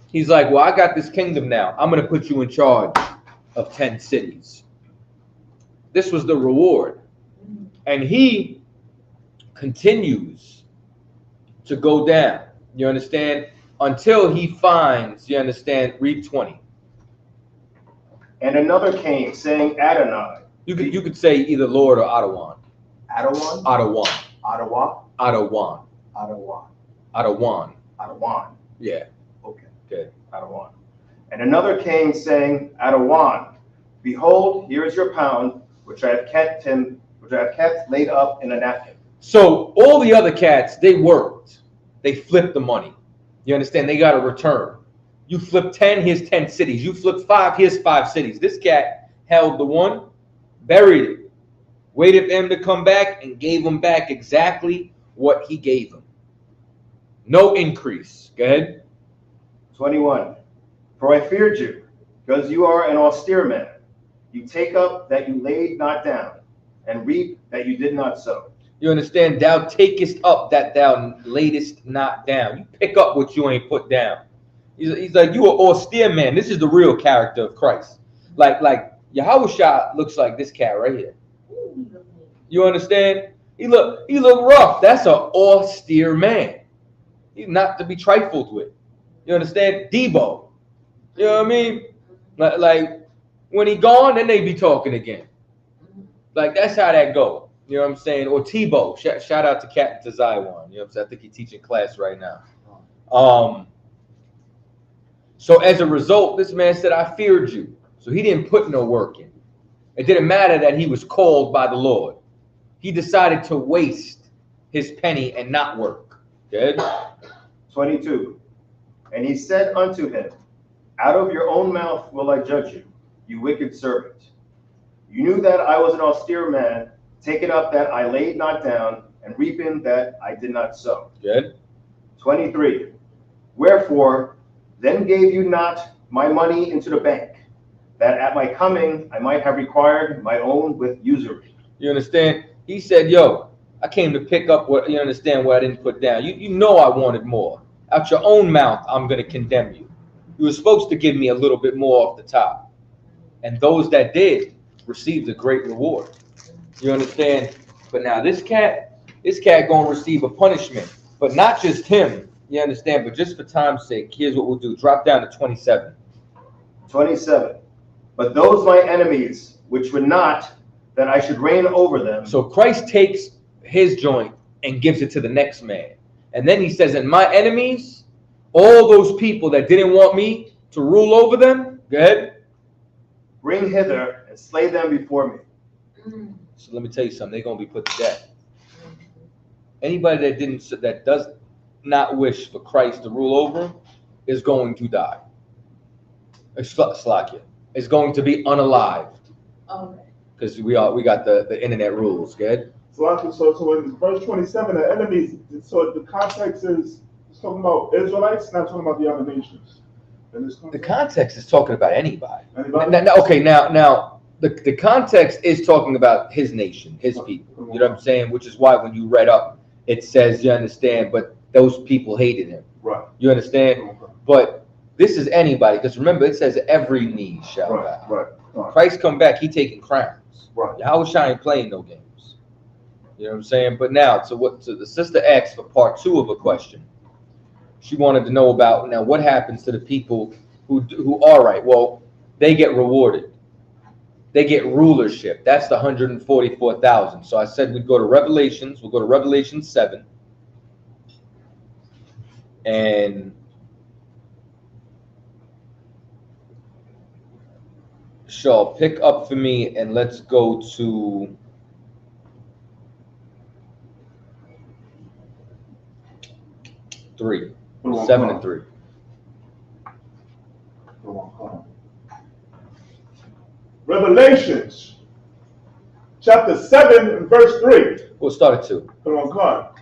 he's like, well, I got this kingdom now. I'm going to put you in charge of 10 cities. This was the reward. And he continues to go down, you understand, until he finds, you understand, read 20. And another came, saying, Adonai. You could say either Lord or Adawan. Adawan? Adawan. Ottawa? Adawan. Adawan. Adawan. Adawan. Yeah. Okay. Good. Adawan. And another came saying, Adawan, behold, here is your pound, which I have kept laid up in a napkin. So all the other cats, they worked. They flipped the money. You understand? They got a return. You flip 10, here's 10 cities. You flip 5, here's 5 cities. This cat held the one, buried it, waited for him to come back, and gave him back exactly what he gave him. No increase. Go ahead. 21. For I feared you, because you are an austere man. You take up that you laid not down, and reap that you did not sow. You understand? Thou takest up that thou laidest not down. You pick up what you ain't put down. He's like, you are austere man. This is the real character of Christ. Like Yahushua looks like this cat right here. You understand? He look rough. That's an austere man. He's not to be trifled with. You understand? Debo. You know what I mean? Like when he gone, then they be talking again. Like that's how that go. You know what I'm saying? Or Tebow. Shout out to Captain Tazaiwan. You know what I'm saying? I think he's teaching class right now. So as a result, this man said, I feared you. So he didn't put no work in. It didn't matter that he was called by the Lord. He decided to waste his penny and not work. Good? 22. And he said unto him, out of your own mouth will I judge you, you wicked servant. You knew that I was an austere man, taking up that I laid not down, and reaping that I did not sow. Good. 23. Wherefore, then gave you not my money into the bank, that at my coming I might have required my own with usury. You understand? He said, yo, I came to pick up what, you understand, what I didn't put down. You know I wanted more. Out your own mouth, I'm going to condemn you. You were supposed to give me a little bit more off the top. And those that did received a great reward. You understand? But now this cat going to receive a punishment. But not just him. You understand? But just for time's sake, here's what we'll do. Drop down to 27. 27. But those my enemies, which would not that I should reign over them. So Christ takes his joint and gives it to the next man. And then he says, and my enemies, all those people that didn't want me to rule over them, go ahead. Bring hither and slay them before me. So let me tell you something. They're going to be put to death. Anybody that does not wish for Christ to rule over him is going to die. Slakia. It's going to be unalived. Okay. Because we got the internet rules. Good. So in verse 27, the enemies. So the context is it's talking about Israelites, not talking about the other nations. The context is talking about anybody. Anybody? Now, the context is talking about his nation, his people. You know what I'm saying? Which is why when you read up, it says, you understand, but those people hated him. Right. You understand? Okay. But this is anybody, because remember, it says every knee shall bow. Right. Christ come back, he taking crowns. Right. Yahushua ain't playing no games. You know what I'm saying? But now, so the sister asked for part 2 of a question. She wanted to know about, now, what happens to the people who are right? Well, they get rewarded. They get rulership. That's the 144,000. So I said we'd go to Revelations. We'll go to Revelation 7. And sure, pick up for me and let's go to three. 7 and 3. Revelations chapter 7 and verse 3. We'll start at 2. Come on, card.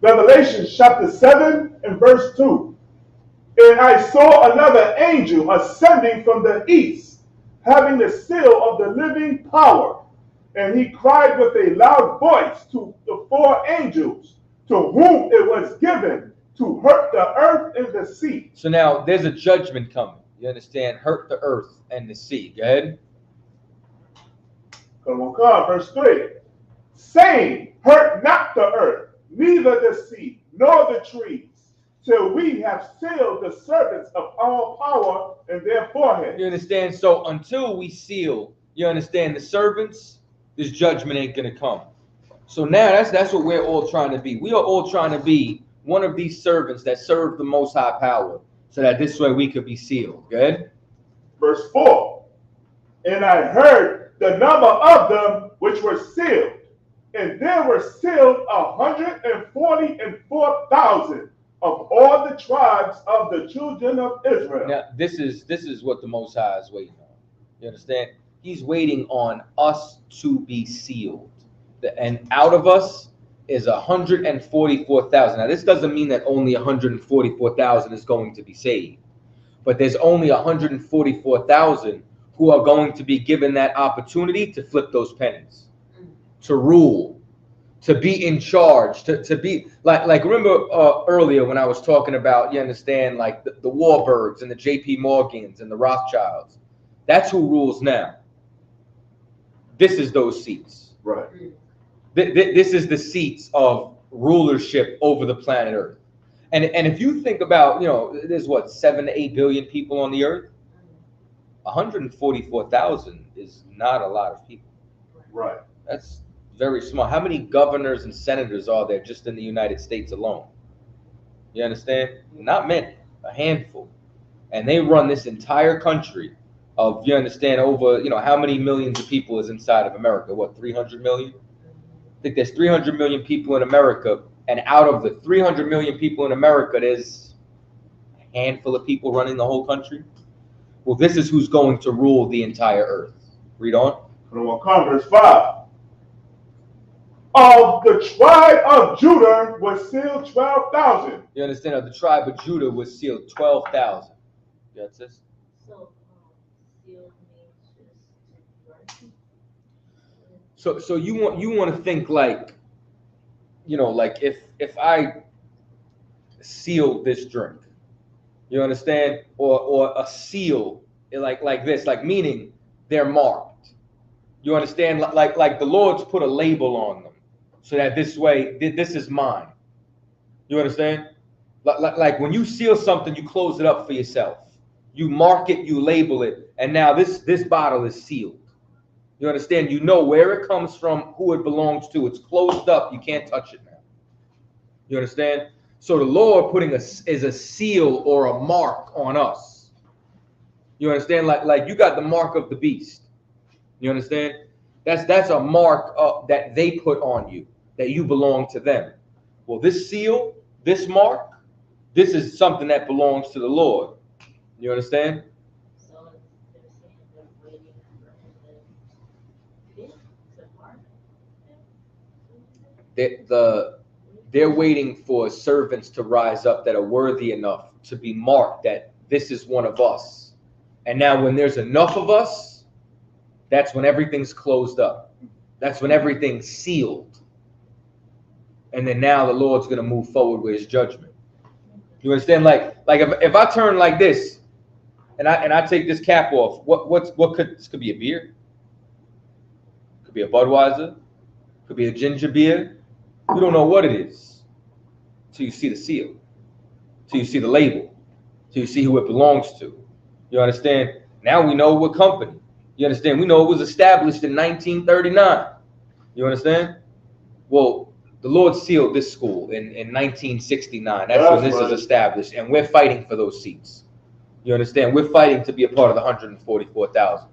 Revelation chapter 7 and verse 2. And I saw another angel ascending from the east, having the seal of the living power. And he cried with a loud voice to the 4 angels, to whom it was given to hurt the earth and the sea. So now there's a judgment coming. You understand? Hurt the earth and the sea. Go ahead. Come on, card. Verse 3. Saying, hurt not the earth, neither the sea, nor the trees, till we have sealed the servants of all power in their foreheads. You understand? So until we seal, you understand, the servants, this judgment ain't going to come. So now that's what we're all trying to be. We are all trying to be one of these servants that served the Most High Power, so that this way we could be sealed. Good? Verse 4. And I heard the number of them which were sealed, and there were sealed 144,000 of all the tribes of the children of Israel. Now, this is what the Most High is waiting on. You understand? He's waiting on us to be sealed. And out of us is 144,000. Now, this doesn't mean that only 144,000 is going to be saved, but there's only 144,000 who are going to be given that opportunity to flip those pennies, to rule, to be in charge, to be like remember earlier when I was talking about, you understand, like the Warburgs and the JP Morgans and the Rothschilds. That's who rules now. This is those seats. Right. This is the seats of rulership over the planet Earth. And if you think about, you know, there's what, 7 to 8 billion people on the earth. 144,000 is not a lot of people. Right. That's very small. How many governors and senators are there just in the United States alone? You understand? Not many, a handful. And they run this entire country of, you understand, over, you know, how many millions of people is inside of America? What, 300 million? I think there's 300 million people in America. And out of the 300 million people in America, there's a handful of people running the whole country. Well, this is who's going to rule the entire earth. Read on. Verse 5. Of the tribe of Judah was sealed 12,000. You understand? Of the tribe of Judah was sealed 12,000. You got this? So, sealed means just So you want to think like, you know, like if I seal this drink, you understand, or a seal like this, like meaning they're marked. You understand, like the Lord's put a label on them, so that this way this is mine. You understand? Like when you seal something, you close it up for yourself. You mark it, you label it, and now this bottle is sealed. You understand? You know where it comes from, who it belongs to. It's closed up. You can't touch it now. You understand? So the Lord putting is a seal or a mark on us. You understand? Like you got the mark of the beast. You understand? That's a mark that they put on you, that you belong to them. Well, this seal, this mark, this is something that belongs to the Lord. You understand? so they're saying they're waiting for him to pardon. They're waiting for servants to rise up that are worthy enough to be marked that this is one of us. And now when there's enough of us, that's when everything's closed up. That's when everything's sealed. And then now the Lord's going to move forward with his judgment. You understand? Like if I turn like this and I take this cap off, what could this could be? A beer? Could be a Budweiser? Could be a ginger beer? You don't know what it is till you see the seal, till you see the label, till you see who it belongs to. You understand? Now we know what company. You understand? We know it was established in 1939. You understand? Well, the Lord sealed this school in 1969. That's when this is established, and we're fighting for those seats. You understand? We're fighting to be a part of the 144,000.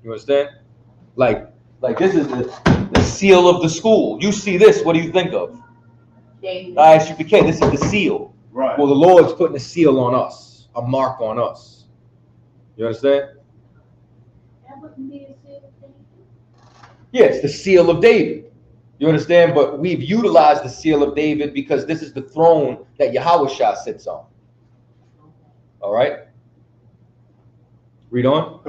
You understand? Like this is the seal of the school. You see this, what do you think of? Isupk, this is the seal. Right. Well, the Lord's putting a seal on us, a mark on us. You understand? That wouldn't be a seal of David. Yeah, it's the seal of David. You understand? But we've utilized the seal of David because this is the throne that Yahushua sits on. All right? Read on.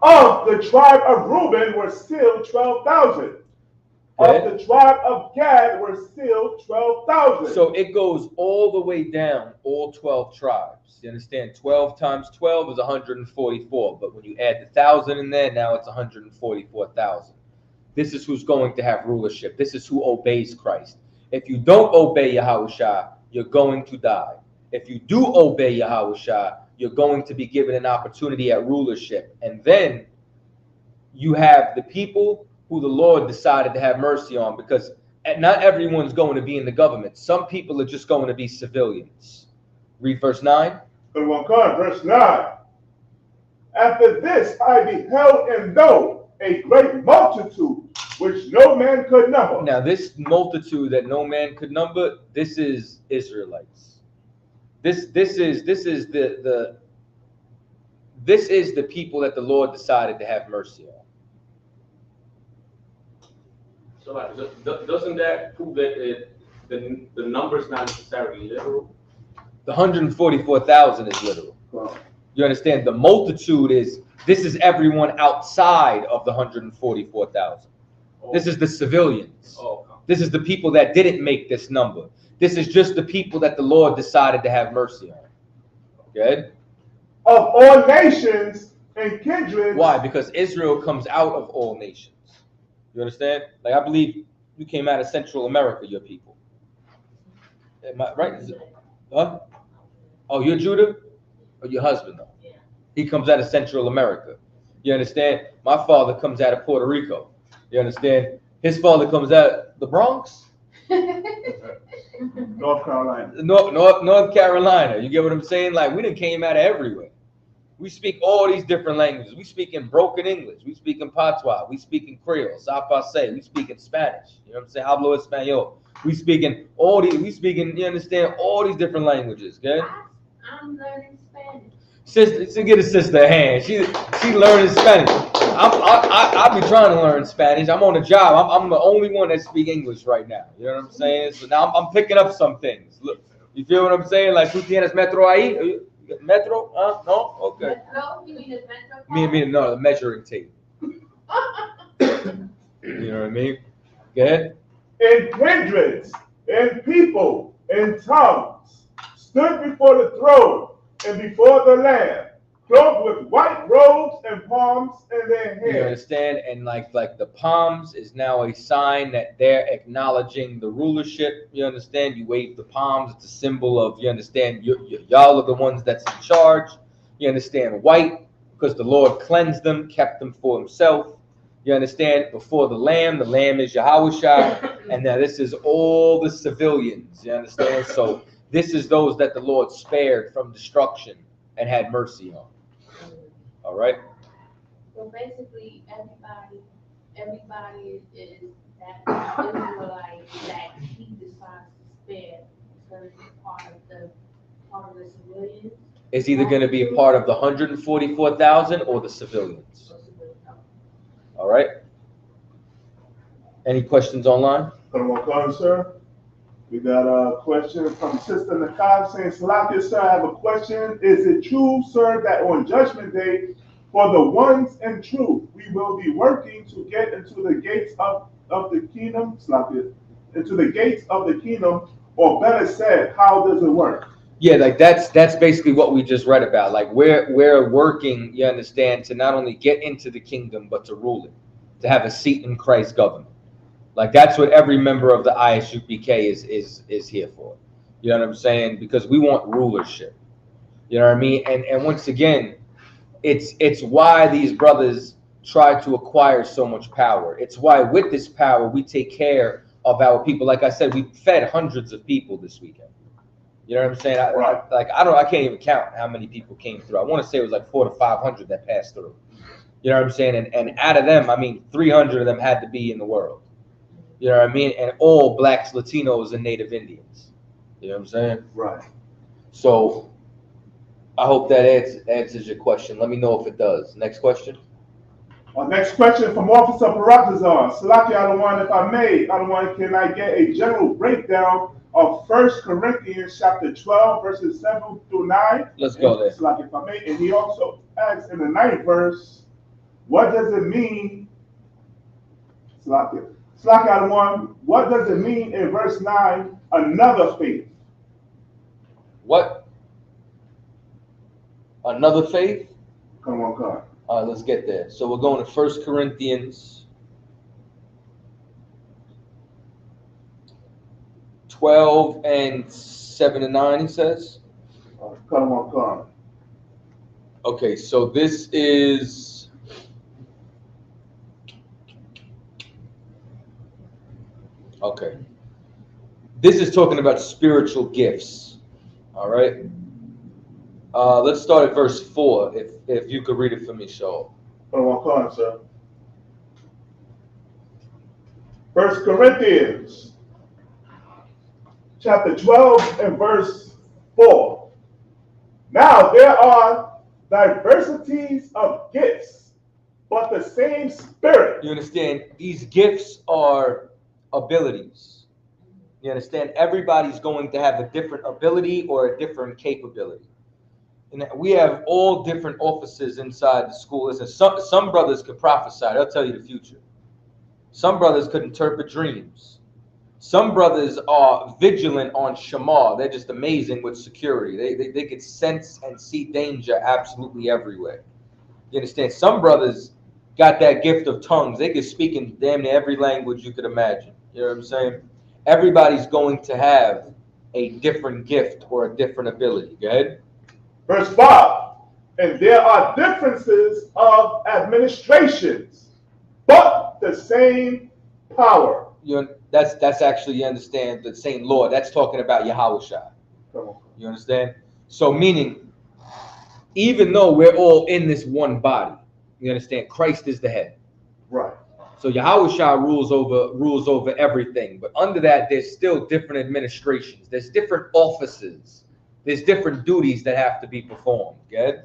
Of the tribe of Reuben were sealed 12,000. Of the tribe of Gad were sealed 12,000. So it goes all the way down, all 12 tribes. You understand? 12 times 12 is 144. But when you add the 1,000 in there, now it's 144,000. This is who's going to have rulership. This is who obeys Christ. If you don't obey Yahushua, you're going to die. If you do obey Yahushua, you're going to be given an opportunity at rulership. And then you have the people who the Lord decided to have mercy on, because And not everyone's going to be in the government. Some people are just going to be civilians. Read verse 9. Verse 9. After this I beheld and know a great multitude which no man could number. Now this multitude that no man could number, this is Israelites. This is the people that the Lord decided to have mercy on. So, like, doesn't that prove that the number's not necessarily literal? The 144,000 is literal. Wow. You understand? The multitude this is everyone outside of the 144,000. This is the civilians. This is the people that didn't make this number. This is just the people that the Lord decided to have mercy on. Good? Of all nations and kindreds. Why? Because Israel comes out of all nations. You understand? Like, I believe you came out of Central America, your people. Am I right? Huh? Oh, you're Judah? Or your husband, though? Yeah. He comes out of Central America. You understand? My father comes out of Puerto Rico. You understand? His father comes out the Bronx? North Carolina. North Carolina. You get what I'm saying? Like, we done came out of everywhere. We speak all these different languages. We speak in broken English. We speak in Patois. We speak in Creole, Zapase. We speak in Spanish. You know what I'm saying? Hablo Español. We speak in you understand, all these different languages, okay? I'm learning Spanish. Sister, get a sister a hand. She learning Spanish. I be trying to learn Spanish. I'm on a job. I'm the only one that speak English right now. You know what I'm saying? So now I'm picking up some things. Look, you feel what I'm saying? Like, ¿tú tienes metro ahí? Metro? No? Okay. Metro? You mean the metro? No, the measuring tape. You know what I mean? Go ahead. And kindreds and people and tongues stood before the throne and before the Lamb, clothed with white robes and palms in their hands. You understand? And like the palms is now a sign that they're acknowledging the rulership. You understand? You wave the palms. It's a symbol of, you understand, y'all are the ones that's in charge. You understand? White, because the Lord cleansed them, kept them for himself. You understand? Before the Lamb is Yahushua. And now this is all the civilians. You understand? So this is those that the Lord spared from destruction and had mercy on. All right? So basically, everybody is that Israelite that he decides to spare is going to be part of the civilians. It's either going to be a part of the 144,000 or the civilians. All right? Any questions online? Sir. We got a question from Sister Nakab saying, Salakia, sir, I have a question. Is it true, sir, that on Judgment Day, for the ones in truth, we will be working to get into the gates of the kingdom, Salakia, into the gates of the kingdom, or better said, how does it work? Yeah, like that's basically what we just read about. Like we're working, you understand, to not only get into the kingdom, but to rule it, to have a seat in Christ's government. Like that's what every member of the Isupk is here for. You know what I'm saying? Because we want rulership. You know what I mean? And once again, it's why these brothers try to acquire so much power. It's why with this power we take care of our people. Like I said, we fed hundreds of people this weekend. You know what I'm saying? I can't even count how many people came through. I want to say it was like 400 to 500 that passed through. You know what I'm saying? And out of them, I mean, 300 of them had to be in the world. You know what I mean? And all blacks, Latinos, and Native Indians. You know what I'm saying? Right. So I hope that answers your question. Let me know if it does. Next question. Our next question from Officer Baratazar. Salaki, can I get a general breakdown of 1 Corinthians chapter 12, verses 7 through 9? Let's go there. Salaki, if I may. And he also asks in the 9th verse, what does it mean? Salaki, what does it mean in verse 9, another faith? What? Another faith? Come on, God. All right, let's get there. So we're going to 1 Corinthians 12 and 7 and 9, he says. Come on, God. Okay, so this is okay. This is talking about spiritual gifts. All right. Let's start at verse 4. If you could read it for me, Shaw. Hold on, sir. 1 Corinthians chapter 12 and verse 4. Now there are diversities of gifts, but the same Spirit. You understand? These gifts are abilities. You understand? Everybody's going to have a different ability or a different capability. And we have all different offices inside the school. Listen, some brothers could prophesy. They'll tell you the future. Some brothers could interpret dreams. Some brothers are vigilant on Shamar. They're just amazing with security. They could sense and see danger absolutely everywhere. You understand? Some brothers got that gift of tongues. They could speak in damn near every language you could imagine. You know what I'm saying? Everybody's going to have a different gift or a different ability. Go ahead. Verse 5. And there are differences of administrations, but the same power. That's actually, you understand, the same Lord. That's talking about Yahushua. You understand? So meaning, even though we're all in this one body, you understand, Christ is the head. Right. So Yahushua rules over everything. But under that, there's still different administrations. There's different offices. There's different duties that have to be performed. Good?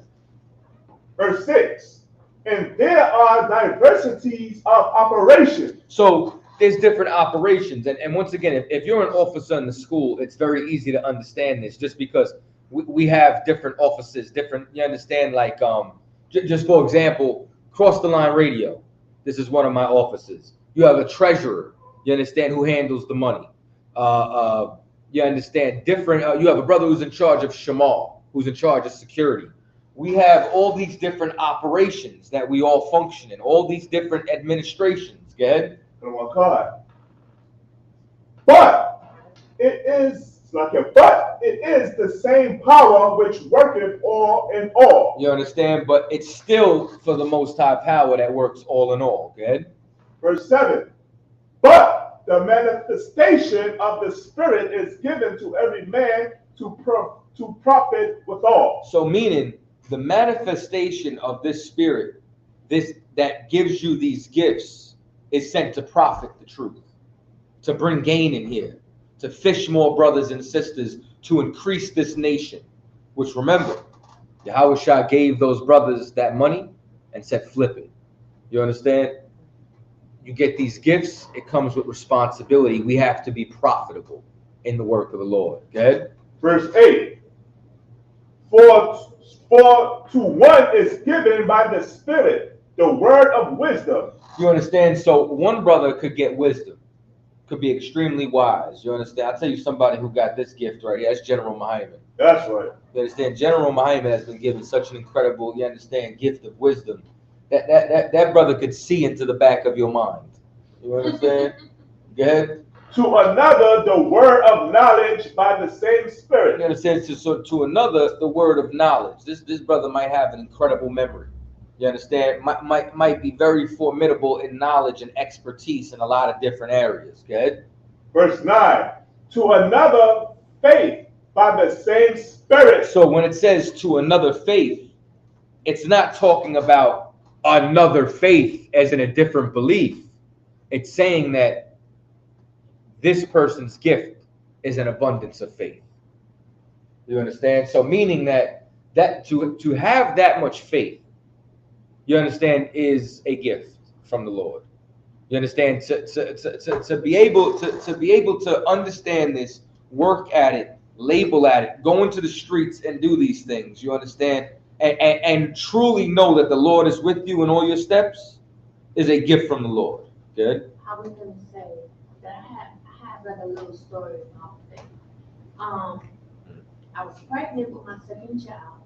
Verse 6. And there are diversities of operations. So there's different operations. And once again, if you're an officer in the school, it's very easy to understand this just because we have different offices, different, you understand, like, just for example, Cross the Line Radio. This is one of my offices. You have a treasurer, you understand, who handles the money. You understand, different, you have a brother who's in charge of Shamar, who's in charge of security. We have all these different operations that we all function in, all these different administrations. Go ahead. But it is the same power which worketh all in all. You understand? But it's still for the Most High power that works all in all. Good. Verse 7. But the manifestation of the Spirit is given to every man to profit withal. So meaning the manifestation of this Spirit, this that gives you these gifts, is sent to profit the truth, to bring gain in here, to fish more brothers and sisters, to increase this nation. Which, remember, Yahushua gave those brothers that money and said, flip it. You understand? You get these gifts, it comes with responsibility. We have to be profitable in the work of the Lord. Okay? Verse 8. For to one is given by the Spirit the word of wisdom. You understand? So one brother could get wisdom, could be extremely wise. You understand? I'll tell you somebody who got this gift right here. That's General Muhammad. That's right. You understand? General Muhammad has been given such an incredible, you understand, gift of wisdom. That brother could see into the back of your mind. You understand? Go ahead. To another, the word of knowledge by the same Spirit. You understand? So to another, the word of knowledge. This brother might have an incredible memory. You understand? Might be very formidable in knowledge and expertise in a lot of different areas. Good. Verse 9. To another, faith by the same Spirit. So when it says to another faith, it's not talking about another faith as in a different belief. It's saying that this person's gift is an abundance of faith. You understand? So meaning that to have that much faith, you understand, is a gift from the Lord. You understand? To be able to understand this, work at it, label at it, go into the streets and do these things. You understand? And truly know that the Lord is with you in all your steps is a gift from the Lord. Good. I was gonna say that I have like a little story about that. I was pregnant with my second child,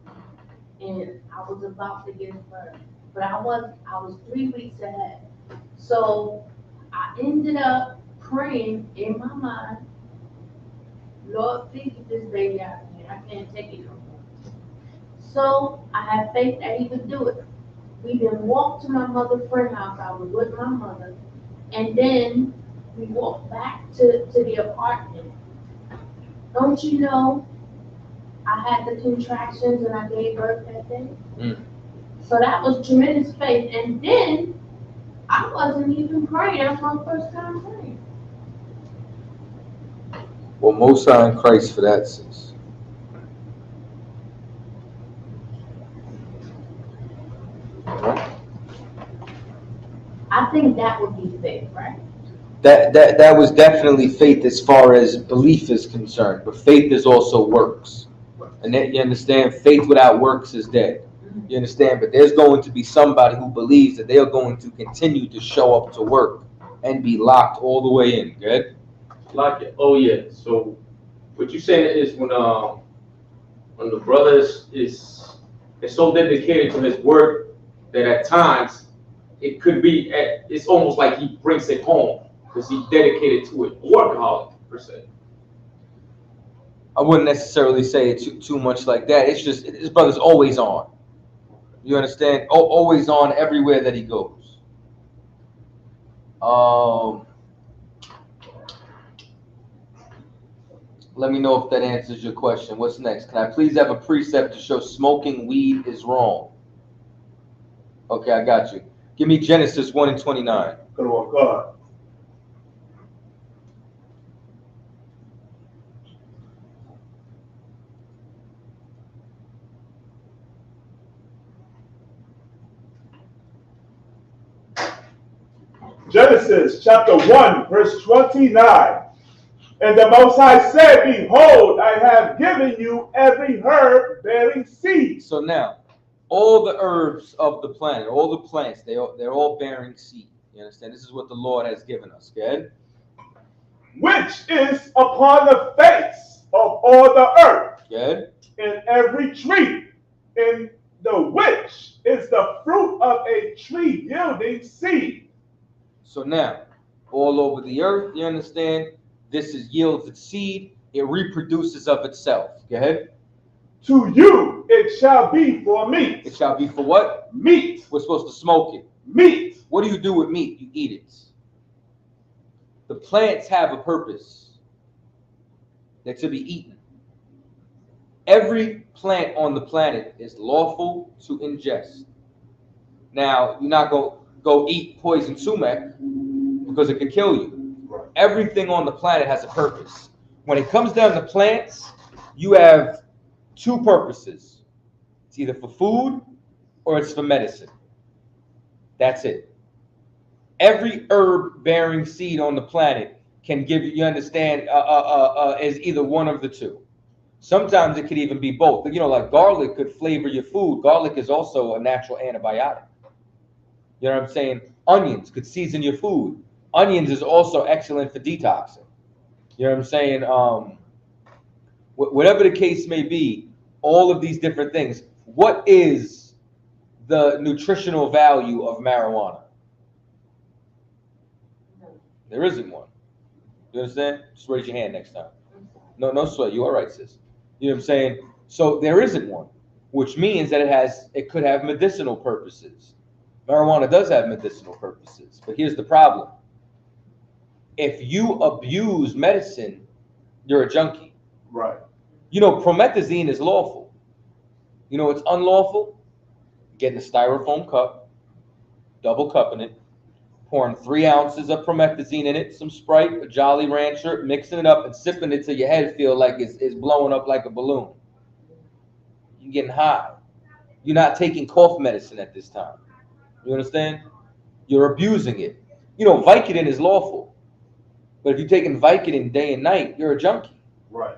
and I was about to give birth, but I was 3 weeks ahead. So I ended up praying in my mind, Lord, please get this baby out of me. I can't take it no more. So I had faith that he would do it. We then walked to my mother's friend's house. I was with my mother. And then we walked back to the apartment. don't you know I had the contractions and I gave birth that day? Mm. So that was tremendous faith. And then I wasn't even praying. That was my first time praying. Well, most high in Christ for that, sis. Right? I think that would be faith, right? That was definitely faith as far as belief is concerned, but faith is also works. And then you understand, faith without works is dead. You understand? But there's going to be somebody who believes that they are going to continue to show up to work and be locked all the way in. Good? Like it. Oh yeah. So what you saying is when the brother is so dedicated to his work that at times it could be it's almost like he brings it home because he's dedicated to it. Workaholic per se. I wouldn't necessarily say it too much like that. It's just his brother's always on. You understand? Always on everywhere that he goes. Let me know if that answers your question. What's next? Can I please have a precept to show smoking weed is wrong? Okay, I got you. Give me Genesis 1:29. Good on God. Genesis chapter 1, verse 29. And the Most High said, behold, I have given you every herb bearing seed. So now, all the herbs of the planet, all the plants, they're all bearing seed. You understand? This is what the Lord has given us. Good? Which is upon the face of all the earth. Good? In every tree, in the which is the fruit of a tree yielding seed. So now, all over the earth, you understand? This yields its seed. It reproduces of itself. Go ahead. To you it shall be for meat. It shall be for what? Meat. We're supposed to smoke it. Meat. What do you do with meat? You eat it. The plants have a purpose. They're to be eaten. Every plant on the planet is lawful to ingest. Now, you're not going to go eat poison sumac because it could kill you. Everything on the planet has a purpose. When it comes down to plants, you have two purposes. It's either for food or it's for medicine. That's it. Every herb bearing seed on the planet can give you understand, is either one of the two. Sometimes it could even be both. You know, like garlic could flavor your food. Garlic is also a natural antibiotic. You know what I'm saying? Onions could season your food. Onions is also excellent for detoxing. You know what I'm saying? Whatever the case may be, all of these different things. What is the nutritional value of marijuana? There isn't one. You understand? Just raise your hand next time. No sweat. You all right, sis? You know what I'm saying? So there isn't one, which means that it could have medicinal purposes. Marijuana does have medicinal purposes, but here's the problem. If you abuse medicine, you're a junkie. Right. You know, promethazine is lawful. You know, it's unlawful. Getting a styrofoam cup, double cupping it, pouring 3 ounces of promethazine in it, some Sprite, a Jolly Rancher, mixing it up and sipping it till your head feel like it's blowing up like a balloon. You're getting high. You're not taking cough medicine at this time. You understand? You're abusing it. You know, Vicodin is lawful. But if you're taking Vicodin day and night, you're a junkie. Right.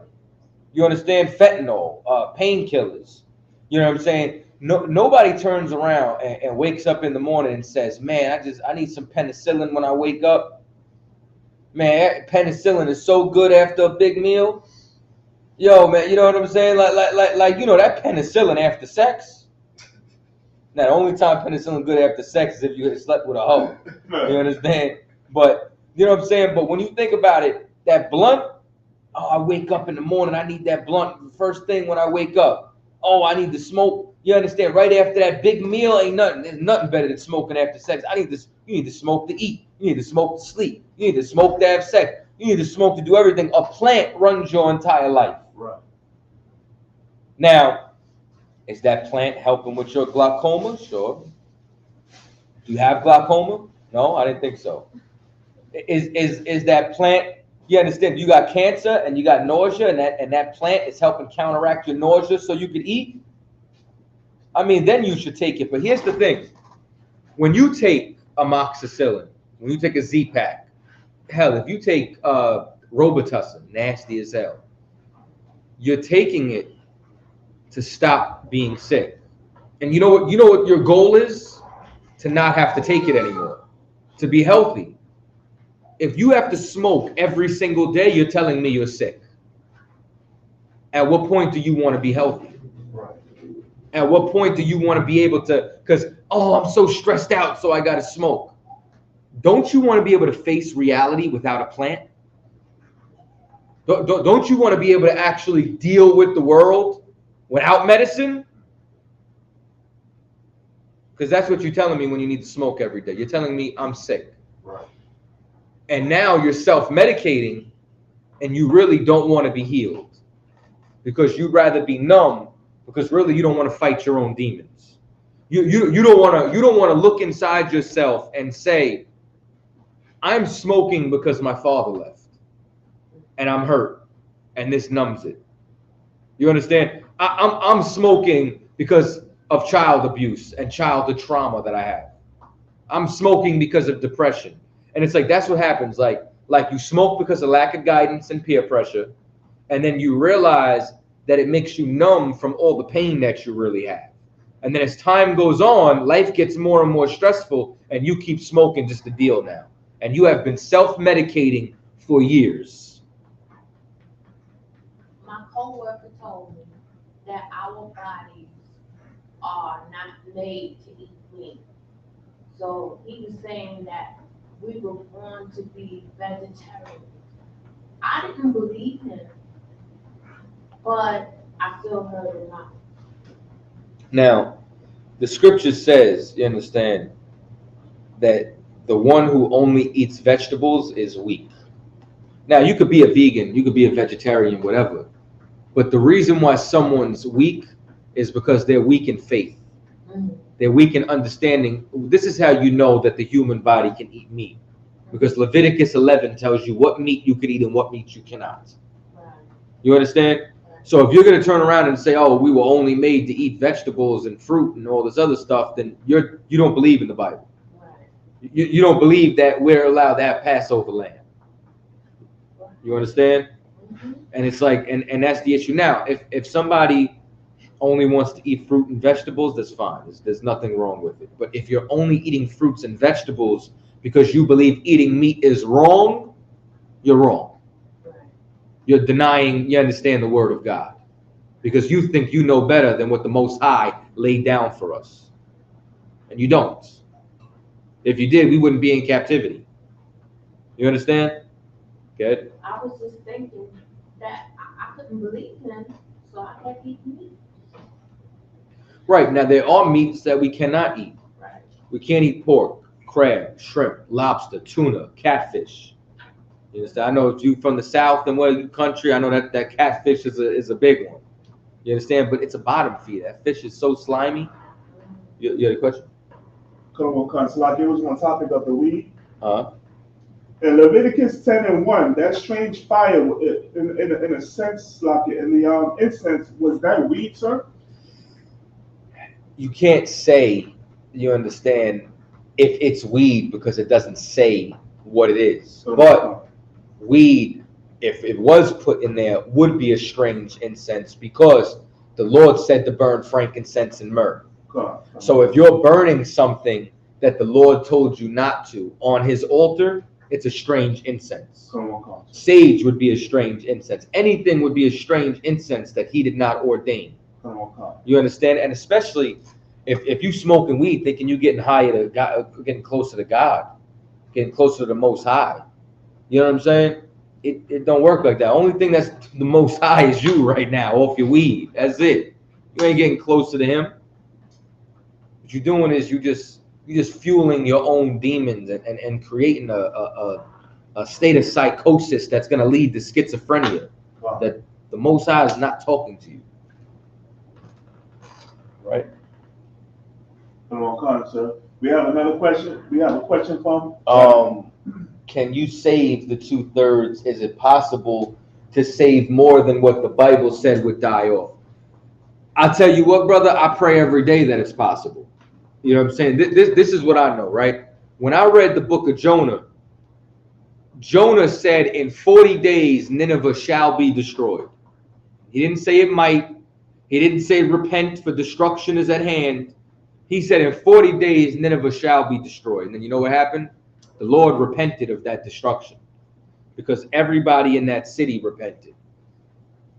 You understand? Fentanyl, painkillers. You know what I'm saying? Nobody turns around and wakes up in the morning and says, man, I need some penicillin when I wake up. Man, penicillin is so good after a big meal. Yo, man, you know what I'm saying? Like you know, that penicillin after sex. Now, the only time penicillin good after sex is if you had slept with a hoe. You understand? But, you know what I'm saying? But when you think about it, that blunt, oh, I wake up in the morning, I need that blunt first thing when I wake up. Oh, I need to smoke. You understand? Right after that big meal, ain't nothing. There's nothing better than smoking after sex. You need to smoke to eat. You need to smoke to sleep. You need to smoke to have sex. You need to smoke to do everything. A plant runs your entire life. Right. Now, is that plant helping with your glaucoma? Sure. Do you have glaucoma? No, I didn't think so. Is that plant, you understand, you got cancer and you got nausea, and that plant is helping counteract your nausea so you can eat? I mean, then you should take it. But here's the thing. When you take amoxicillin, when you take a Z-Pack, hell, if you take Robitussin, nasty as hell, you're taking it to stop being sick. And you know what your goal is? To not have to take it anymore, to be healthy. If you have to smoke every single day, you're telling me you're sick. At what point do you want to be healthy? Right. At what point do you want to be able to, because, oh, I'm so stressed out, so I got to smoke. Don't you want to be able to face reality without a plant? Don't you want to be able to actually deal with the world without medicine? Because that's what you're telling me when you need to smoke every day. You're telling me I'm sick. Right. And now you're self-medicating and you really don't want to be healed because you'd rather be numb, because really you don't want to fight your own demons. You don't want to look inside yourself and say, I'm smoking because my father left and I'm hurt and this numbs it. You understand? I'm smoking because of child abuse and childhood trauma that I have. I'm smoking because of depression. And it's like, that's what happens. Like you smoke because of lack of guidance and peer pressure. And then you realize that it makes you numb from all the pain that you really have. And then as time goes on, life gets more and more stressful and you keep smoking just to deal now. And you have been self-medicating for years. My coworker told me that our bodies are not made to eat meat. So he was saying that we were born to be vegetarian. I didn't believe him, but I still heard him out. Now, the scripture says, you understand, that the one who only eats vegetables is weak. Now, you could be a vegan, you could be a vegetarian, whatever. But the reason why someone's weak is because they're weak in faith. They're weak in understanding. This is how you know that the human body can eat meat. Because Leviticus 11 tells you what meat you can eat and what meat you cannot. You understand? So if you're going to turn around and say, oh, we were only made to eat vegetables and fruit and all this other stuff, then you don't believe in the Bible. You don't believe that we're allowed to have Passover lamb. You understand? And it's like, and that's the issue. Now, if somebody only wants to eat fruit and vegetables, that's fine. There's nothing wrong with it. But if you're only eating fruits and vegetables because you believe eating meat is wrong, you're wrong. You're denying, you understand the word of God. Because you think you know better than what the Most High laid down for us. And you don't. If you did, we wouldn't be in captivity. You understand? Good. I was just thinking that I couldn't believe him, so I kept eating meat. Right. Now, there are meats that we cannot eat. Right. We can't eat pork, crab, shrimp, lobster, tuna, catfish. You understand? I know if you from the South and where country, I know that catfish is a big one. You understand? But it's a bottom feeder. That fish is so slimy. You had a question? Come on, so like it was on topic of the weed. In Leviticus 10:1, that strange fire, in a sense, like in the incense, was that weed, sir? You can't say, you understand, if it's weed because it doesn't say what it is. But weed, if it was put in there, would be a strange incense because the Lord said to burn frankincense and myrrh. So if you're burning something that the Lord told you not to on his altar, it's a strange incense. Sage would be a strange incense. Anything would be a strange incense that he did not ordain. You understand? And especially if you smoking weed thinking you're getting higher to God, getting closer to God, getting closer to the Most High. You know what I'm saying? It don't work like that. Only thing that's the Most High is you right now off your weed. That's it. You ain't getting closer to him. What you're doing is you just fueling your own demons and creating a state of psychosis that's going to lead to schizophrenia. Wow. That the Most High is not talking to you. Right? Come on, Connor, sir. We have another question. We have a question from. Can you save the 2/3? Is it possible to save more than what the Bible said would die off? I'll tell you what, brother, I pray every day that it's possible. You know what I'm saying? This is what I know, right? When I read the book of Jonah, Jonah said in 40 days, Nineveh shall be destroyed. He didn't say it might. He didn't say repent for destruction is at hand. He said in 40 days, Nineveh shall be destroyed. And then you know what happened? The Lord repented of that destruction because everybody in that city repented.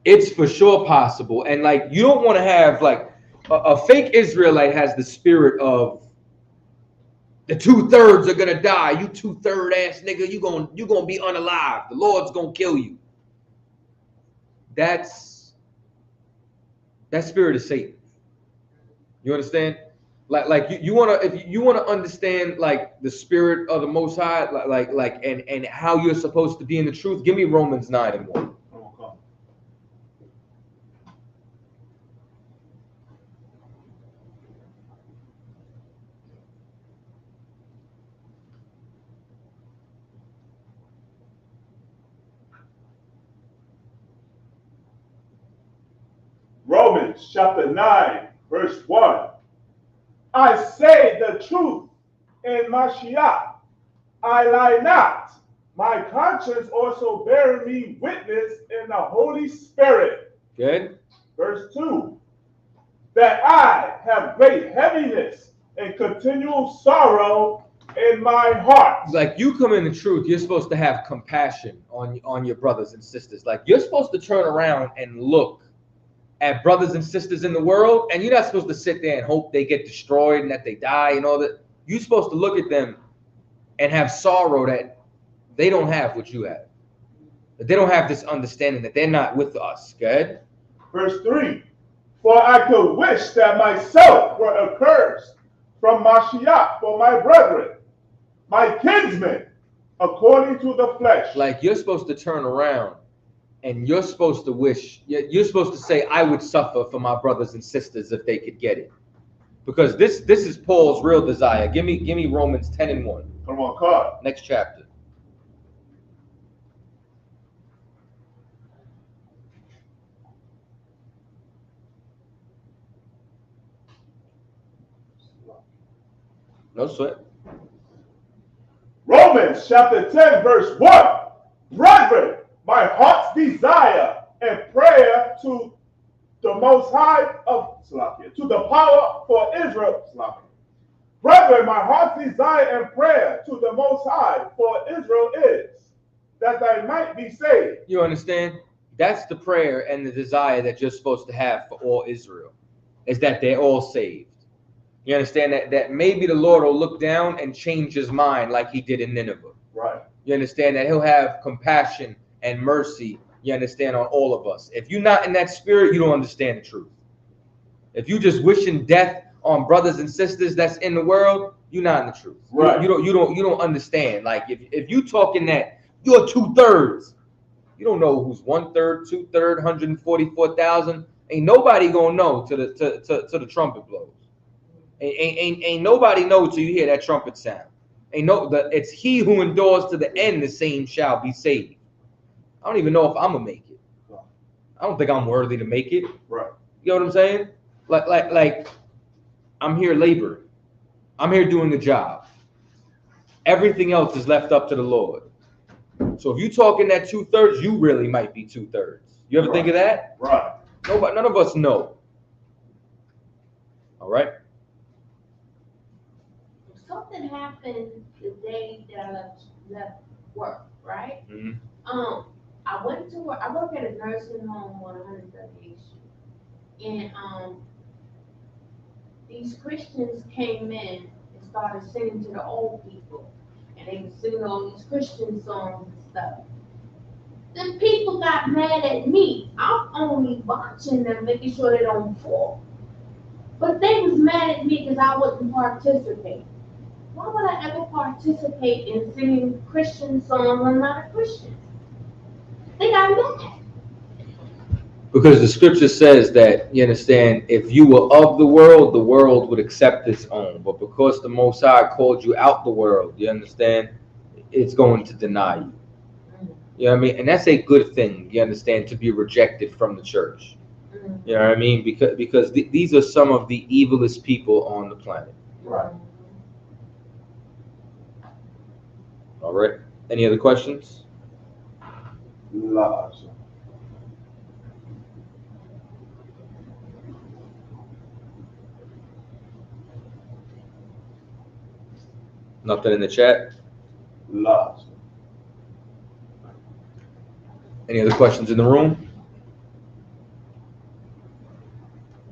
It's for sure possible. And like, you don't want to have like a fake Israelite has the spirit of the 2/3 are going to die. You 2/3 ass nigga, you going to be unalive. The Lord's going to kill you. That spirit is Satan. You understand? Like you want to, if you want to understand like the spirit of the Most High, like and how you're supposed to be in the truth, give me Romans 9:1. Romans chapter 9, verse 1. I say the truth in Mashiach. I lie not. My conscience also bearing me witness in the Holy Spirit. Good. Verse 2. That I have great heaviness and continual sorrow in my heart. Like you come in the truth, you're supposed to have compassion on your brothers and sisters. Like you're supposed to turn around and look at brothers and sisters in the world, and you're not supposed to sit there and hope they get destroyed and that they die and all that. You're supposed to look at them and have sorrow that they don't have what you have. That they don't have this understanding that they're not with us. Good. Verse 3. For I could wish that myself were accursed from Mashiach for my brethren, my kinsmen, according to the flesh. Like you're supposed to turn around and you're supposed to wish, you're supposed to say, I would suffer for my brothers and sisters if they could get it. Because this is Paul's real desire. Give me Romans 10:1. Come on, God. Next chapter. No sweat. Romans chapter 10, verse 1. Brethren, my heart's desire and prayer to the Most High of Slakia, to the power for Israel. Slakia. Brethren, my heart's desire and prayer to the Most High for Israel is that I might be saved. You understand? That's the prayer and the desire that you're supposed to have for all Israel, is that they're all saved. You understand that maybe the Lord will look down and change his mind like he did in Nineveh. Right. You understand that he'll have compassion and mercy, you understand, on all of us. If you're not in that spirit, you don't understand the truth. If you just wishing death on brothers and sisters that's in the world, you're not in the truth. Right. You don't understand. Like if you talking that you're 2/3, you don't know who's 1/3, 2/3, 144,000. Ain't nobody gonna know till the trumpet blows. Ain't nobody know till you hear that trumpet sound. It's he who endures to the end, the same shall be saved. I don't even know if I'm gonna make it. I don't think I'm worthy to make it. Right. You know what I'm saying? Like I'm here laboring. I'm here doing the job. Everything else is left up to the Lord. So if you talking that 2/3, you really might be 2/3. You ever think of that? Right. Nobody, none of us know. All right. Something happened the day that I left work, right? Mm-hmm. I went to work. I work at a nursing home on 138th Street, and these Christians came in and started singing to the old people, and they were singing all these Christian songs and stuff. The people got mad at me. I'm only watching them, making sure they don't fall. But they was mad at me because I wasn't participating. Why would I ever participate in singing Christian songs? I'm not a Christian. They got mad. Because the scripture says that, you understand, if you were of the world would accept its own. But because the Most High called you out the world, you understand, it's going to deny you. You know what I mean? And that's a good thing, you understand, to be rejected from the church. You know what I mean? Because these are some of the evilest people on the planet. Right. All right. Any other questions? Lots. Nothing in the chat? Lots. Any other questions in the room?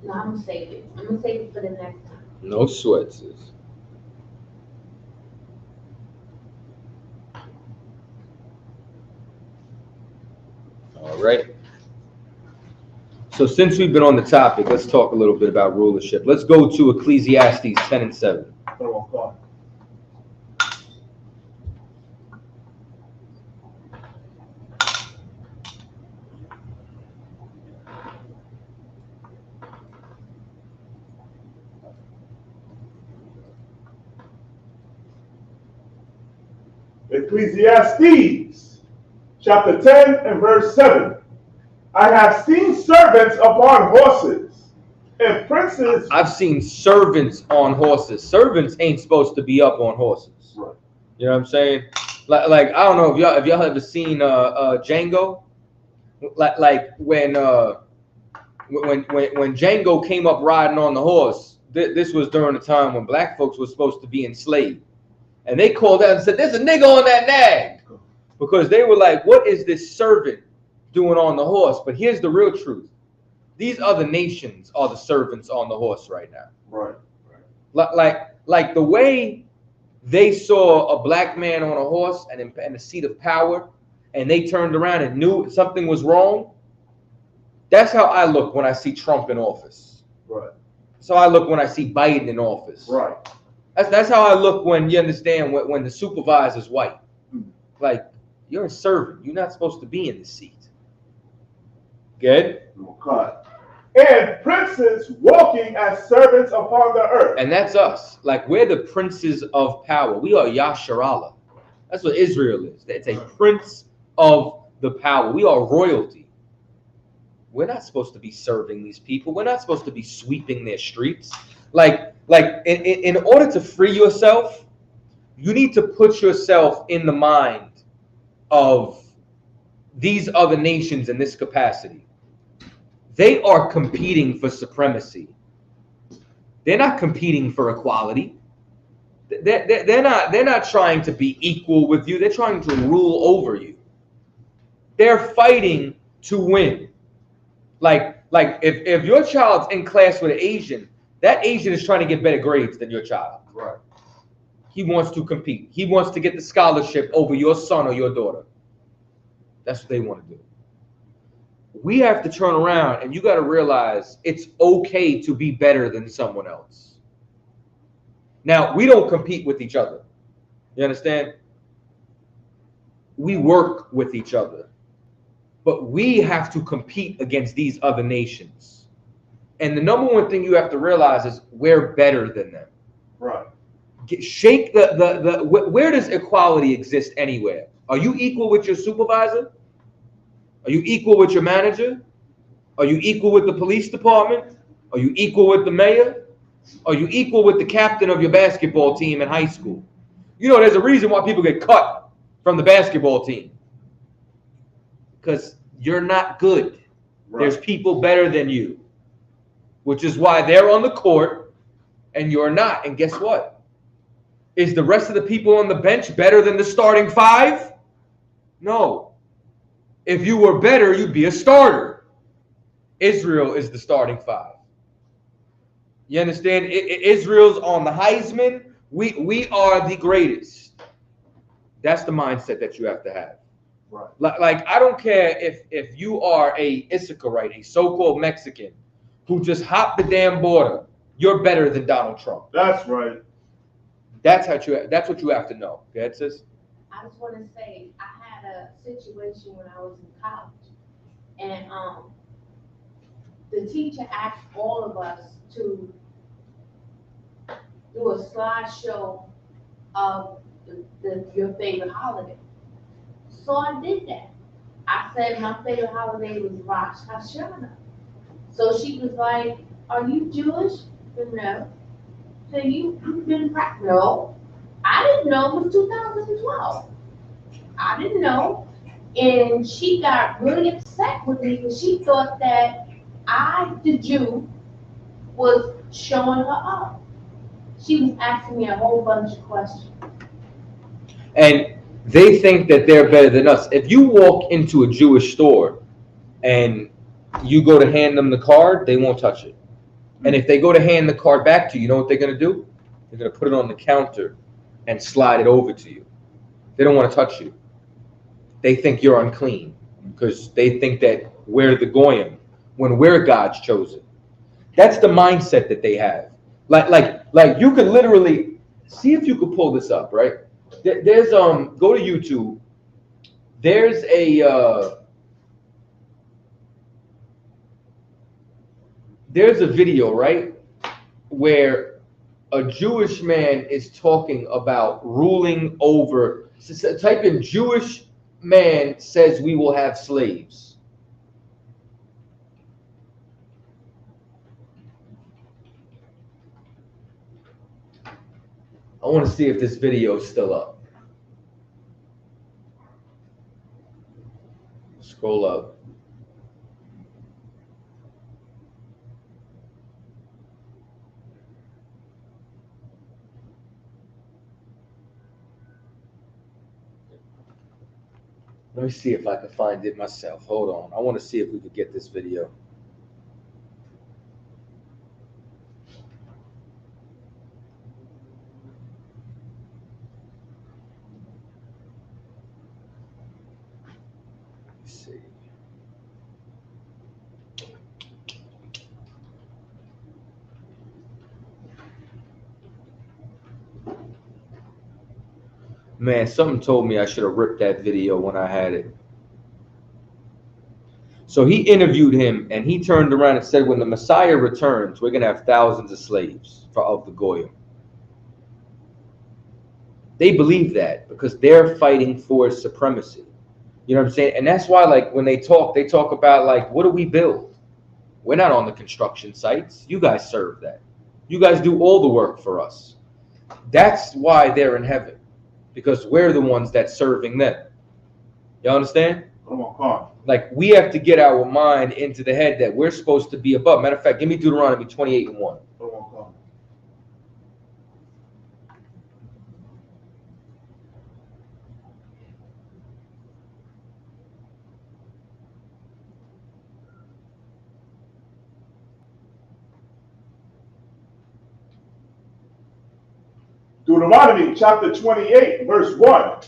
No, I'm gonna save it. I'm gonna save it for the next time. No sweat, sis. All right. So since we've been on the topic, let's talk a little bit about rulership. Let's go to Ecclesiastes 10 and 7. Ecclesiastes chapter 10 and verse 7. I have seen servants upon horses and princes. I've seen servants on horses. Servants ain't supposed to be up on horses. Right. You know what I'm saying? Like I don't know if y'all ever seen Django. Like when Django came up riding on the horse. This was during the time when black folks were supposed to be enslaved, and they called out and said, "There's a nigga on that nag," because they were like, "What is this servant doing on the horse?" But here's the real truth: these other nations are the servants on the horse right now. Right. Like the way they saw a black man on a horse and in a seat of power, and they turned around and knew something was wrong. That's how I look when I see Trump in office. Right. So I look when I see Biden in office. Right. That's how I look when you understand when the supervisor's white. Like, you're a servant. You're not supposed to be in the seat. Good? Okay. And princes walking as servants upon the earth. And that's us. Like, we're the princes of power. We are Yasharallah. That's what Israel is. It's a prince of the power. We are royalty. We're not supposed to be serving these people. We're not supposed to be sweeping their streets. Like in order to free yourself, you need to put yourself in the mind of these other nations in this capacity. They are competing for supremacy. They're not competing for equality. They're not trying to be equal with you. They're trying to rule over you. They're fighting to win. Like if your child's in class with an Asian, that Asian is trying to get better grades than your child. Right. He wants to compete. He wants to get the scholarship over your son or your daughter. That's what they want to do. We have to turn around, and you got to realize it's okay to be better than someone else. Now, we don't compete with each other. You understand? We work with each other. But we have to compete against these other nations. And the number one thing you have to realize is we're better than them. Right. Shake where does equality exist anywhere? Are you equal with your supervisor? Are you equal with your manager? Are you equal with the police department? Are you equal with the mayor? Are you equal with the captain of your basketball team in high school? You know, there's a reason why people get cut from the basketball team. Because you're not good. Right. There's people better than you, which is why they're on the court and you're not. And guess what? Is the rest of the people on the bench better than the starting five? No. If you were better, you'd be a starter. Israel is the starting five. You understand? Israel's on the Heisman. We are the greatest. That's the mindset that you have to have. Right. Like I don't care if you are a Isupk, a so-called Mexican, who just hopped the damn border. You're better than Donald Trump. That's right. That's what you have to know. Go ahead, sis. I just want to say, I had a situation when I was in college, and the teacher asked all of us to do a slideshow of your favorite holiday. So I did that. I said my favorite holiday was Rosh Hashanah. So she was like, "Are you Jewish?" No. So you've been practicing? No. I didn't know it was 2012. I didn't know. And she got really upset with me because she thought that I, the Jew, was showing her up. She was asking me a whole bunch of questions. And they think that they're better than us. If you walk into a Jewish store and you go to hand them the card, they won't touch it. And if they go to hand the card back to you, you know what they're going to do? They're going to put it on the counter and slide it over to you. They don't want to touch you. They think you're unclean because they think that we're the goyim when we're God's chosen. That's the mindset that they have. Like you could literally see if you could pull this up, right? There's go to YouTube. There's a video, right, where a Jewish man is talking about ruling over. Type in Jewish man says we will have slaves. I want to see if this video is still up. Scroll up. Let me see if I can find it myself. Hold on. I want to see if we could get this video. Let's see. Man, something told me I should have ripped that video when I had it. So he interviewed him, and he turned around and said, when the Messiah returns, we're going to have thousands of slaves of the Goyim. They believe that because they're fighting for supremacy. You know what I'm saying? And that's why, like, when they talk about, like, what do we build? We're not on the construction sites. You guys serve that. You guys do all the work for us. That's why they're in heaven. Because we're the ones that's serving them. You understand? Come on, come. Like, we have to get our mind into the head that we're supposed to be above. Matter of fact, give me Deuteronomy 28:1. Come on, come. Deuteronomy chapter 28, verse 1.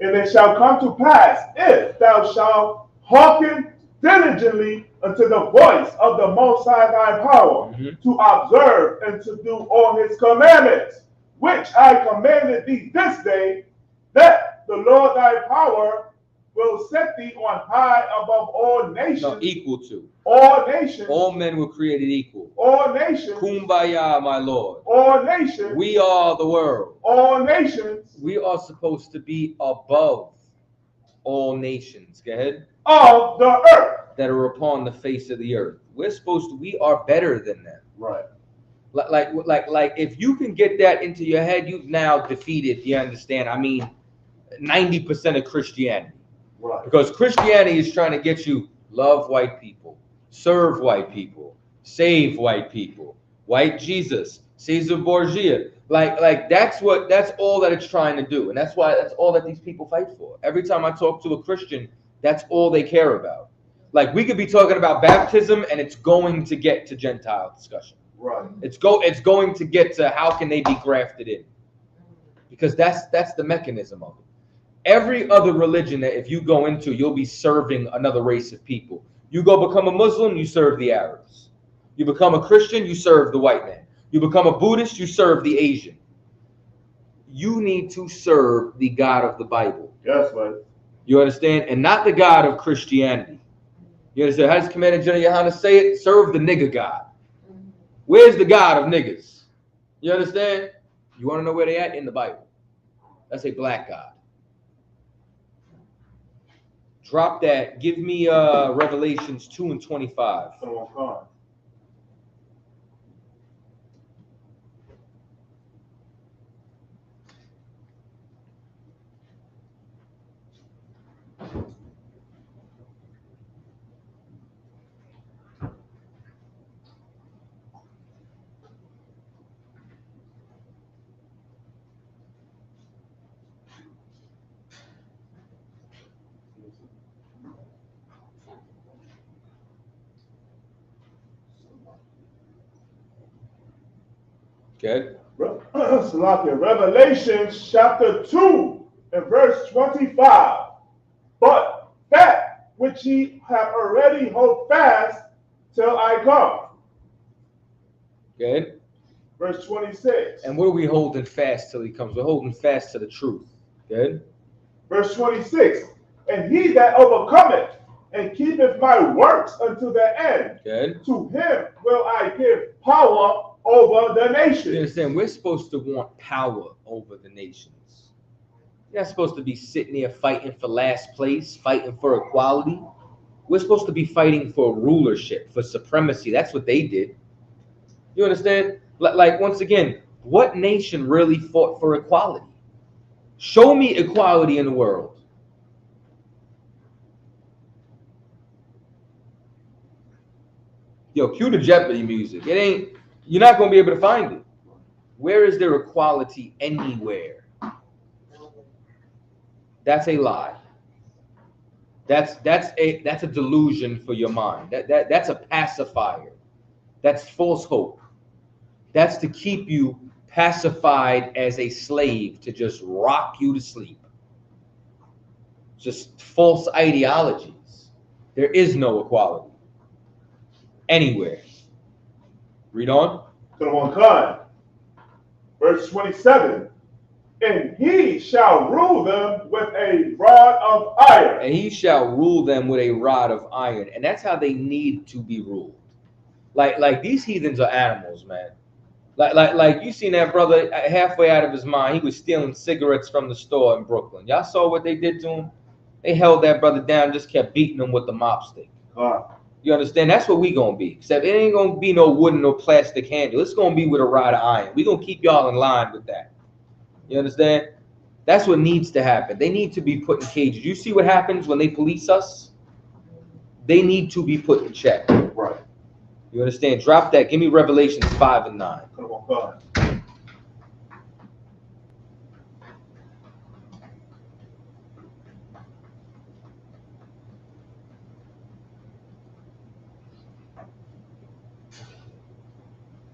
And it shall come to pass, if thou shalt hearken diligently unto the voice of the Most High thy power, to observe and to do all his commandments, which I commanded thee this day, that the Lord thy power will set thee on high above all nations. No, equal to. All nations. All men were created equal. All nations. Kumbaya, my Lord. All nations. We are the world. All nations. We are supposed to be above all nations. Go ahead. Of the earth. That are upon the face of the earth. We are better than them. Right. Like if you can get that into your head, you've now defeated, you understand? I mean, 90% of Christianity. Right. Because Christianity is trying to get you love white people, serve white people, save white people, white Jesus, Caesar Borgia. Like that's all that it's trying to do. And that's all that these people fight for. Every time I talk to a Christian, that's all they care about. Like, we could be talking about baptism and it's going to get to Gentile discussion. Right. It's going to get to how can they be grafted in. Because that's the mechanism of it. Every other religion that if you go into, you'll be serving another race of people. You go become a Muslim, you serve the Arabs. You become a Christian, you serve the white man. You become a Buddhist, you serve the Asian. you need to serve the God of the Bible. Yes, man. You understand? And not the God of Christianity. You understand? How does Commander General Yohana say it? Serve the nigga God. Where's the God of niggas? You understand? You want to know where they at? In the Bible. That's a black God. Drop that. Give me Revelations 2 and 25. Come on, Khan. Okay. Salakia, Revelation chapter 2 and verse 25. But that which ye have already hold fast till I come. Good. Verse 26. And what are we holding fast till he comes? We're holding fast to the truth. Good. Verse 26. And he that overcometh and keepeth my works unto the end, Good. to him will I give power over the You nations. understand? We're supposed to want power over the nations. You're not supposed to be sitting there fighting for last place, fighting for equality. We're supposed to be fighting for rulership, for supremacy. That's what they did. You understand? Like, once again, what nation really fought for equality? Show me equality in the world. Yo, cue the Jeopardy music. You're not going to be able to find it. Where is there equality anywhere? That's a lie. That's a delusion for your mind. That's a pacifier. That's false hope. That's to keep you pacified as a slave, to just rock you to sleep. Just false ideologies. There is no equality anywhere. Read on. Come on, Khan. Verse 27. And he shall rule them with a rod of iron. And he shall rule them with a rod of iron. And that's how they need to be ruled. Like these heathens are animals, man. Like you seen that brother halfway out of his mind. He was stealing cigarettes from the store in Brooklyn. Y'all saw what they did to him? They held that brother down, just kept beating him with the mop stick. You understand? That's what we gonna be. Except it ain't gonna be no wooden or plastic handle. It's gonna be with a rod of iron. We gonna keep y'all in line with that. You understand? That's what needs to happen. They need to be put in cages. You see what happens when they police us? They need to be put in check. Right. You understand? Drop that. Give me Revelations 5 and 9. Come on, Khan.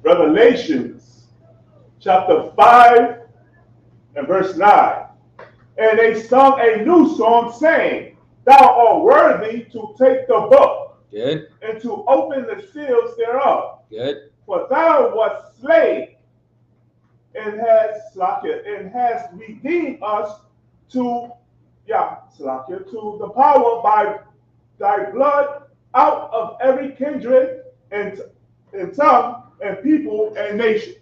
Revelations chapter 5 and verse 9. And they sung a new song, saying, Thou art worthy to take the book. Good. And to open the seals thereof. Good. For thou wast slain and hast redeemed us to the power by thy blood out of every kindred and tongue and people and nation.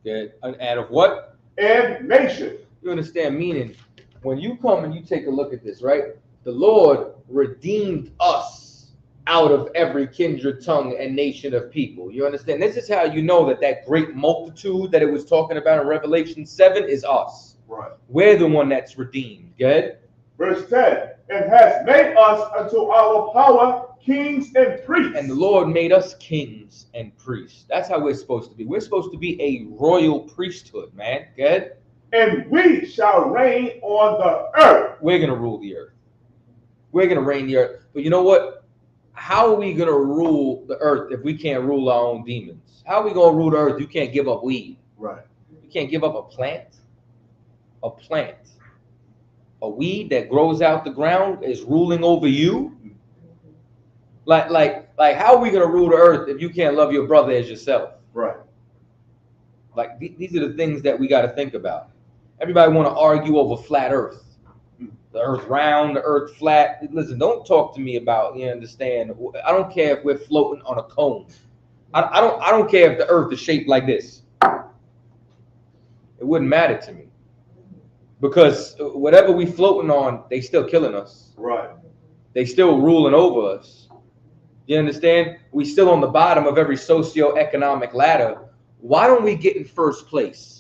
Good. And out of what? And nation. You understand? Meaning, when you come and you take a look at this, right? The Lord redeemed us out of every kindred, tongue, and nation of people. You understand? This is how you know that great multitude that it was talking about in Revelation 7 is us. Right. We're the one that's redeemed. Good? Verse 10. And has made us unto our power kings and priests. And the Lord made us kings and priests. That's how we're supposed to be. We're supposed to be a royal priesthood, man. Good? And we shall reign on the earth. We're going to rule the earth. We're going to reign the earth. But you know what? How are we going to rule the earth if we can't rule our own demons? How are we going to rule the earth? You can't give up weed. Right. You can't give up a plant. A plant. A weed that grows out the ground is ruling over you. Like how are we going to rule the earth if you can't love your brother as yourself? Right. Like these are the things that we got to think about. Everybody want to argue over flat Earth. The Earth round, the Earth flat. Listen, don't talk to me about, you understand. I don't care if we're floating on a cone. I don't care if the Earth is shaped like this. It wouldn't matter to me. Because whatever we floating on, they still killing us. Right. They still ruling over us. You understand? We still on the bottom of every socio-economic ladder. Why don't we get in first place?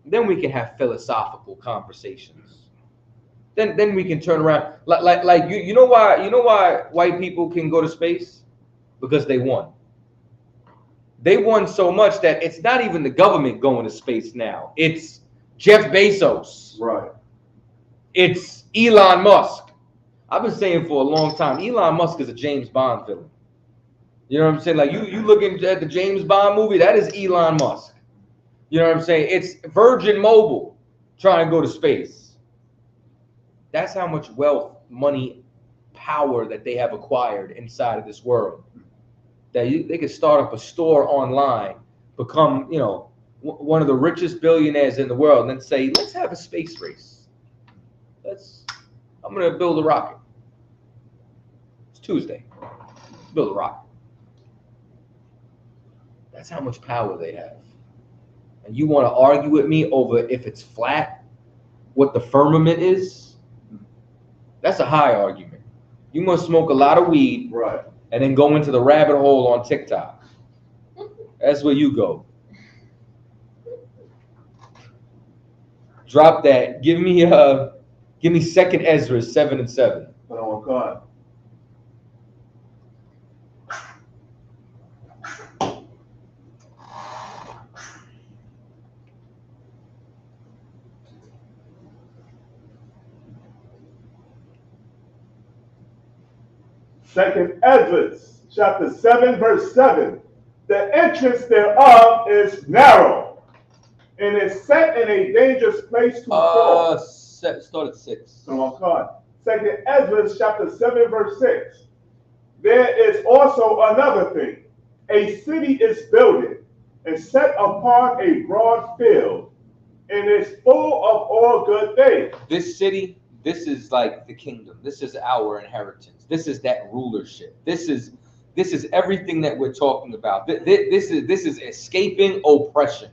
Then we can have philosophical conversations. Then we can turn around. Like you know why white people can go to space? Because they won. They won so much that it's not even the government going to space now. It's Jeff Bezos. Right. It's Elon Musk. I've been saying for a long time, Elon Musk is a James Bond villain. You know what I'm saying? Like you looking at the James Bond movie, that is Elon Musk. You know what I'm saying? It's Virgin Mobile trying to go to space. That's how much wealth, money, power that they have acquired inside of this world. That they could start up a store online, become, you know, one of the richest billionaires in the world, and then say, let's have a space race. I'm going to build a rocket. It's Tuesday. Build a rocket. That's how much power they have. And you want to argue with me over if it's flat, what the firmament is? That's a high argument. You must smoke a lot of weed, Right. and then go into the rabbit hole on TikTok. That's where you go. Drop that. Give me 2nd Ezra 7:7. Oh God. Second Ezra, chapter 7, verse 7. The entrance thereof is narrow, and is set in a dangerous place to fall. Start at 6. Oh God. Second Ezra, chapter 7, verse 6. There is also another thing. A city is builded and set upon a broad field, and is full of all good things. This city, this is like the kingdom. This is our inheritance. This is that rulership. This is everything that we're talking about. This is escaping oppression.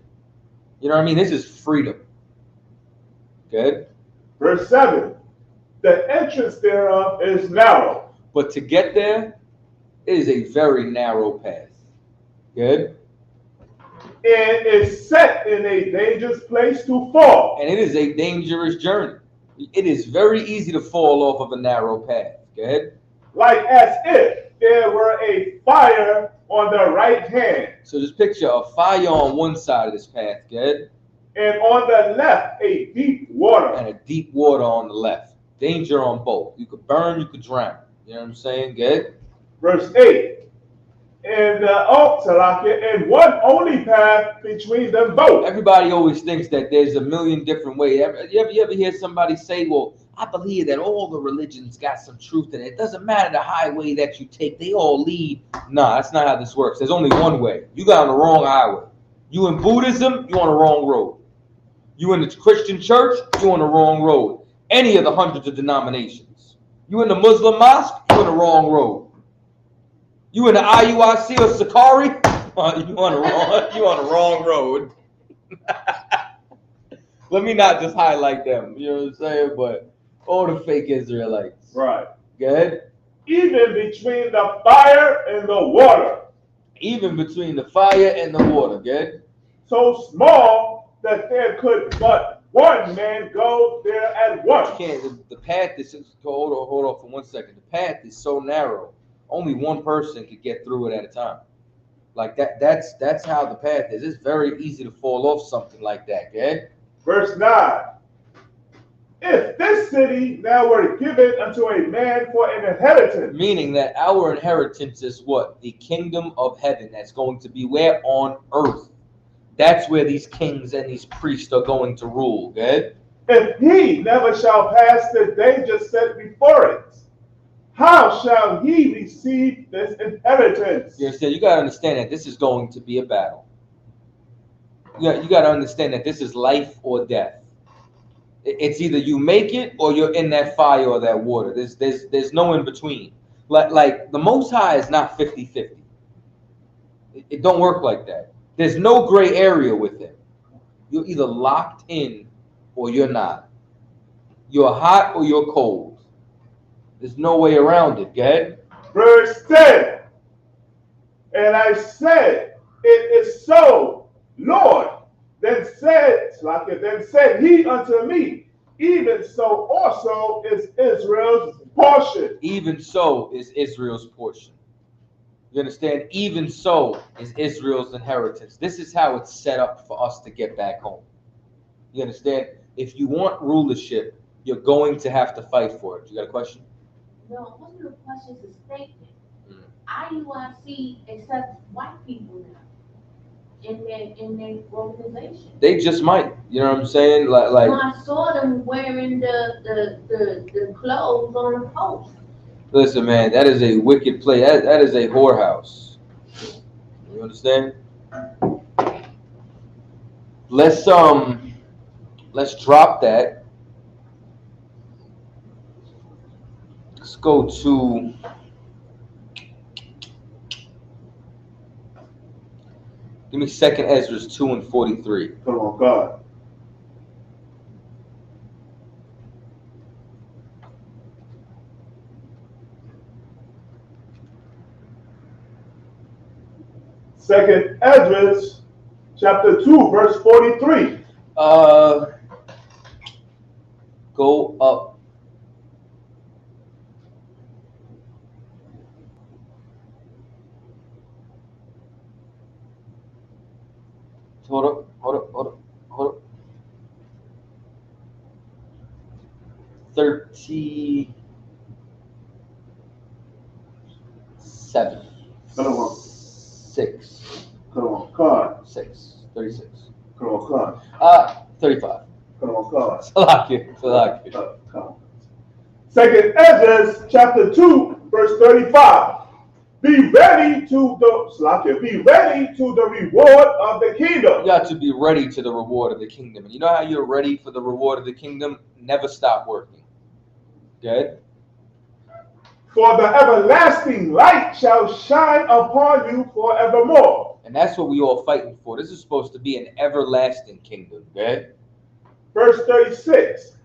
You know what I mean? This is freedom. Good. Verse 7. The entrance thereof is narrow. But to get there, it is a very narrow path. Good. And is set in a dangerous place to fall. And it is a dangerous journey. It is very easy to fall off of a narrow path. Good. Like as if there were a fire on the right hand. So just picture a fire on one side of this path. Good. And on the left, a deep water. And a deep water on the left. Danger on both. You could burn, you could drown. You know what I'm saying? Good. Verse 8. And and one only path between them both. Everybody always thinks that there's a million different ways. You ever hear somebody say, well, I believe that all the religions got some truth in it. It doesn't matter the highway that you take. They all lead. Nah, that's not how this works. There's only one way. You got on the wrong highway. You in Buddhism, you on the wrong road. You in the Christian church, you on the wrong road. Any of the hundreds of denominations. You in the Muslim mosque, you on the wrong road. You in the IUIC or Sakari, you on the wrong road. Let me not just highlight them, you know what I'm saying? But all the fake Israelites. Right. Good? Even between the fire and the water. Even between the fire and the water, good? So small that there could but one man go there at once. You can't, the path is, hold on for 1 second. The path is so narrow, only one person could get through it at a time. Like that's how the path is. It's very easy to fall off something like that, okay? Verse 9. If this city now were given unto a man for an inheritance. Meaning that our inheritance is what? The kingdom of heaven that's going to be where? On earth. That's where these kings and these priests are going to rule, good? If he never shall pass the danger set before it, how shall he receive this inheritance? You understand? You got to understand that this is going to be a battle. You got to understand that this is life or death. It's either you make it or you're in that fire or that water. There's no in between. Like the Most High is not 50-50. It don't work like that. There's no gray area with him. You're either locked in or you're not. You're hot or you're cold. There's no way around it. Go ahead. Verse 10. And I said, it is so, Lord. Then said he unto me, even so also is Israel's portion. Even so is Israel's portion. You understand? Even so is Israel's inheritance. This is how it's set up for us to get back home. You understand? If you want rulership, you're going to have to fight for it. You got a question? No, it wasn't a question, it's a statement. IUIC accepts white people now in their organization. They just might. You know what I'm saying? Like No, I saw them wearing the clothes on the post. Listen, man, that is a wicked play. That is a whorehouse. You understand? Let's drop that. Let's go to give me 2 Ezra 2:43. Come on, God. Second Ezra, chapter 2, verse 43. Go up. Hold up. 37. Come on. 6. Come on, God. 6. 36. Come on, God. 35. Come on, God. Salakia. Come on. Second Ezra, chapter 2, verse 35. Be ready to the reward of the kingdom. You got to be ready to the reward of the kingdom. And you know how you're ready for the reward of the kingdom? Never stop working. Good? For the everlasting light shall shine upon you forevermore. And that's what we all fighting for. This is supposed to be an everlasting kingdom. Good? Verse 36.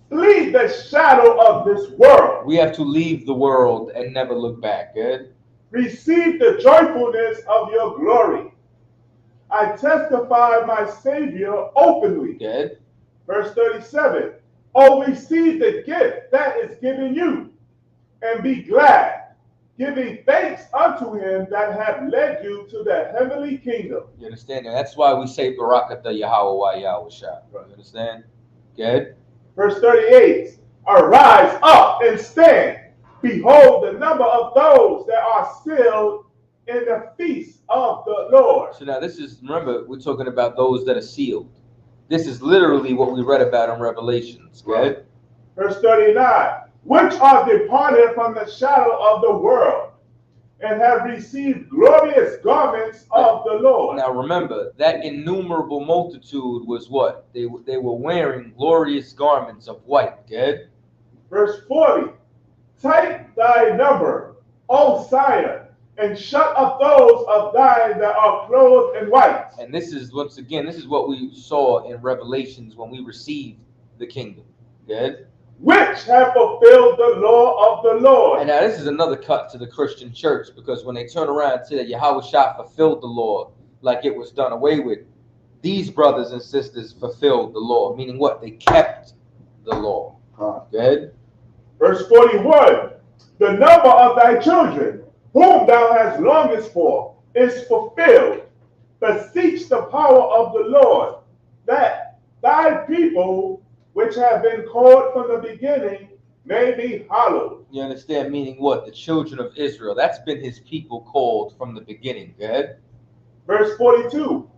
Flee the shadow of this world. We have to leave the world and never look back. Good? Receive the joyfulness of your glory. I testify my Savior openly. Good? Verse 37. Oh, receive the gift that is given you, and be glad, giving thanks unto him that hath led you to the heavenly kingdom. You understand? And that's why we say Barakatah Yahweh Yahweh Shah. You understand? Good? Verse 38. Arise up and stand. Behold, the number of those that are sealed in the feast of the Lord. So now this is, remember, we're talking about those that are sealed. This is literally what we read about in Revelations. Good? Verse 39. Which are departed from the shadow of the world, and have received glorious garments of the Lord. Now remember, that innumerable multitude was what? They were wearing glorious garments of white. Good? Verse 40. Take thy number, O Zion, and shut up those of thine that are clothed in white. And this is, once again, this is what we saw in Revelations when we received the kingdom. Good? Which have fulfilled the law of the Lord. And now this is another cut to the Christian church, because when they turn around and say that Yahweh Shah fulfilled the law like it was done away with, these brothers and sisters fulfilled the law. Meaning what? They kept the law. Good? Verse 41. The number of thy children, whom thou hast longest for, is fulfilled. Beseech the power of the Lord, that thy people, which have been called from the beginning, may be hallowed. You understand? Meaning what? The children of Israel. That's been his people called from the beginning. Good? Verse 42.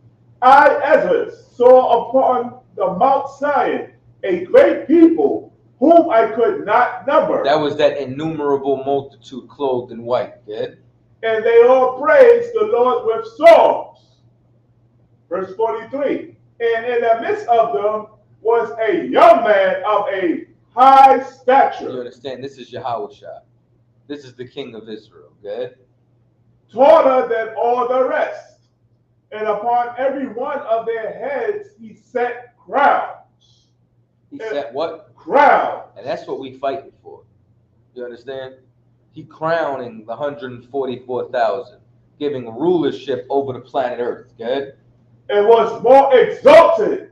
I, Ezra, saw upon the Mount Zion a great people, whom I could not number. That was that innumerable multitude clothed in white. Good? And they all praised the Lord with songs. Verse 43. And in the midst of them was a young man of a high You stature, understand? This is Yahushua. This is the king of Israel. Good? taller than all the rest. And upon every one of their heads he set crowns. He said what? Crowns. And that's what we fighting for. You understand? He crowning the 144,000, giving rulership over the planet Earth. Good? And was more exalted,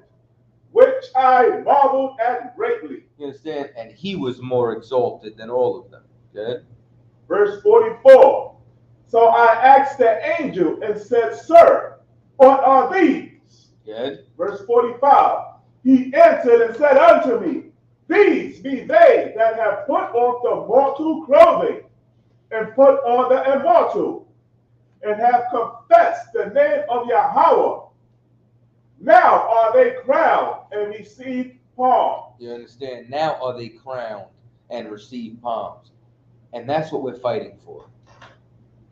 which I marveled at greatly. You understand? And he was more exalted than all of them. Good? Verse 44. So I asked the angel and said, Sir, what are these? Good? Verse 45. He answered and said unto me, These be they that have put off the mortal clothing, and put on the immortal, and have confessed the name of Yahweh. Now are they crowned and receive palms. You understand? Now are they crowned and receive palms. And that's what we're fighting for.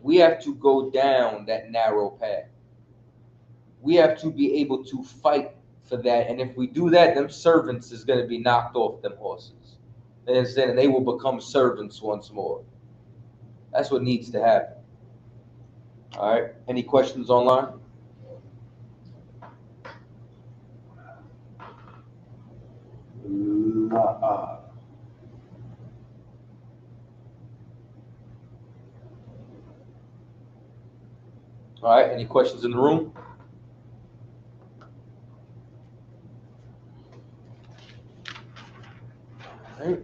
We have to go down that narrow path. We have to be able to fight for that. And if we do that, them servants is going to be knocked off them horses. You understand? And they will become servants once more. That's what needs to happen. All right. Any questions online? All right. Any questions in the room? All right.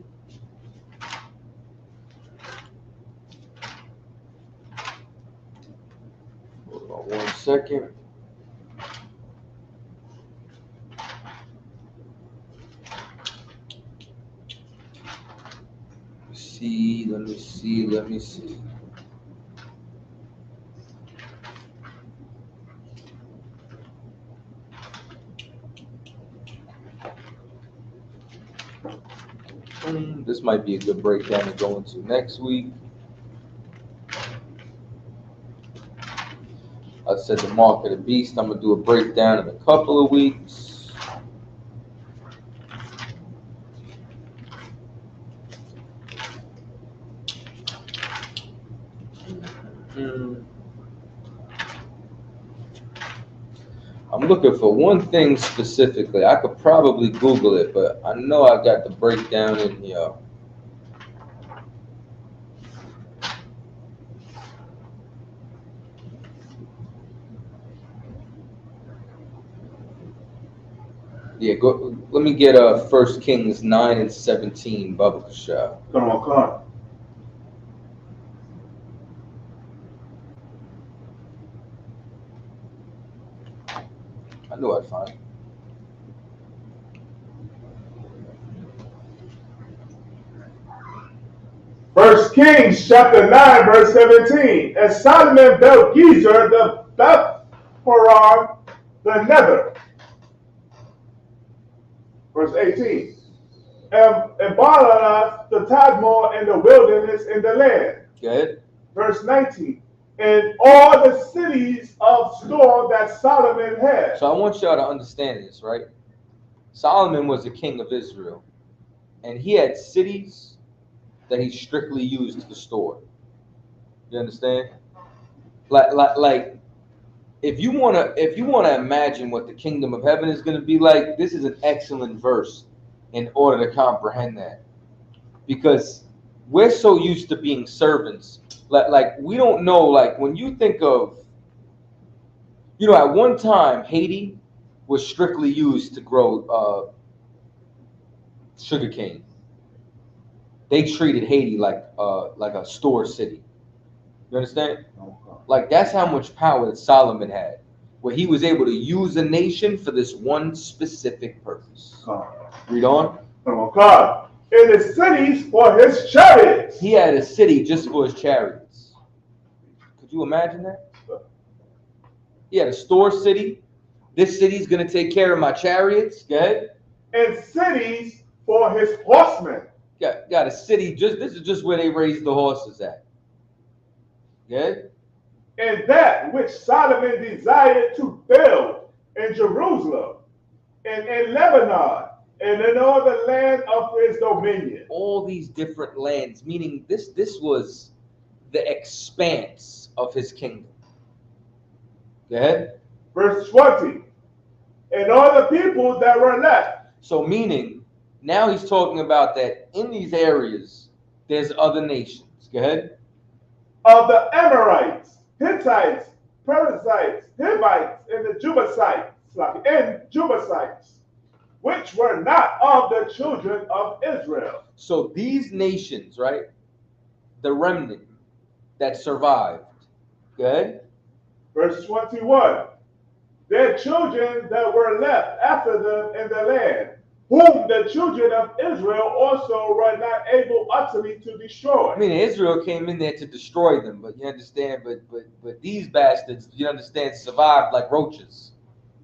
Hold on 1 second. Let me see. This might be a good breakdown to go into next week. I said the mark of the beast. I'm going to do a breakdown in a couple of weeks. I'm looking for one thing specifically. I could probably Google it, but I know I got the breakdown in here. Yeah, go. Let me get 1 Kings 9 and 17, Baba Shah. Come on. I knew I'd find it. First Kings chapter 9, verse 17. And Solomon built Gezer the Beth-horon the Nether. Verse 18. And Baalath the Tadmor in the wilderness in the land. Good. Verse 19. And all the cities of store that Solomon had. So I want y'all to understand this, right? Solomon was the king of Israel, and he had cities that he strictly used for store. You understand? Like, if you wanna imagine what the kingdom of heaven is gonna be like, this is an excellent verse in order to comprehend that, because we're so used to being servants. Like we don't know. Like when you think of, at one time Haiti was strictly used to grow sugarcane. They treated Haiti like a store city. You understand? Like that's how much power that Solomon had, where he was able to use a nation for this one specific purpose. Read on. God. In the cities for his chariots. He had a city just for his chariots. Could you imagine that? He had a store city. This city's gonna take care of my chariots. Go ahead. And cities for his horsemen. Got a city. This is just where they raised the horses at. Good. And that which Solomon desired to build in Jerusalem and in Lebanon and in all the land of his dominion. All these different lands, meaning this was the expanse of his kingdom. Go ahead. Verse 20. And all the people that were left. So meaning, now he's talking about that in these areas, there's other nations. Go ahead. Of the Amorites, Hittites, Perizzites, Hivites, and the Jebusites, which were not of the children of Israel. So these nations, right? The remnant that survived. Good. Verse 21. Their children that were left after them in the land, whom the children of Israel also were not able utterly to destroy. I mean, Israel came in there to destroy them, but you understand, but these bastards, you understand, survived like roaches.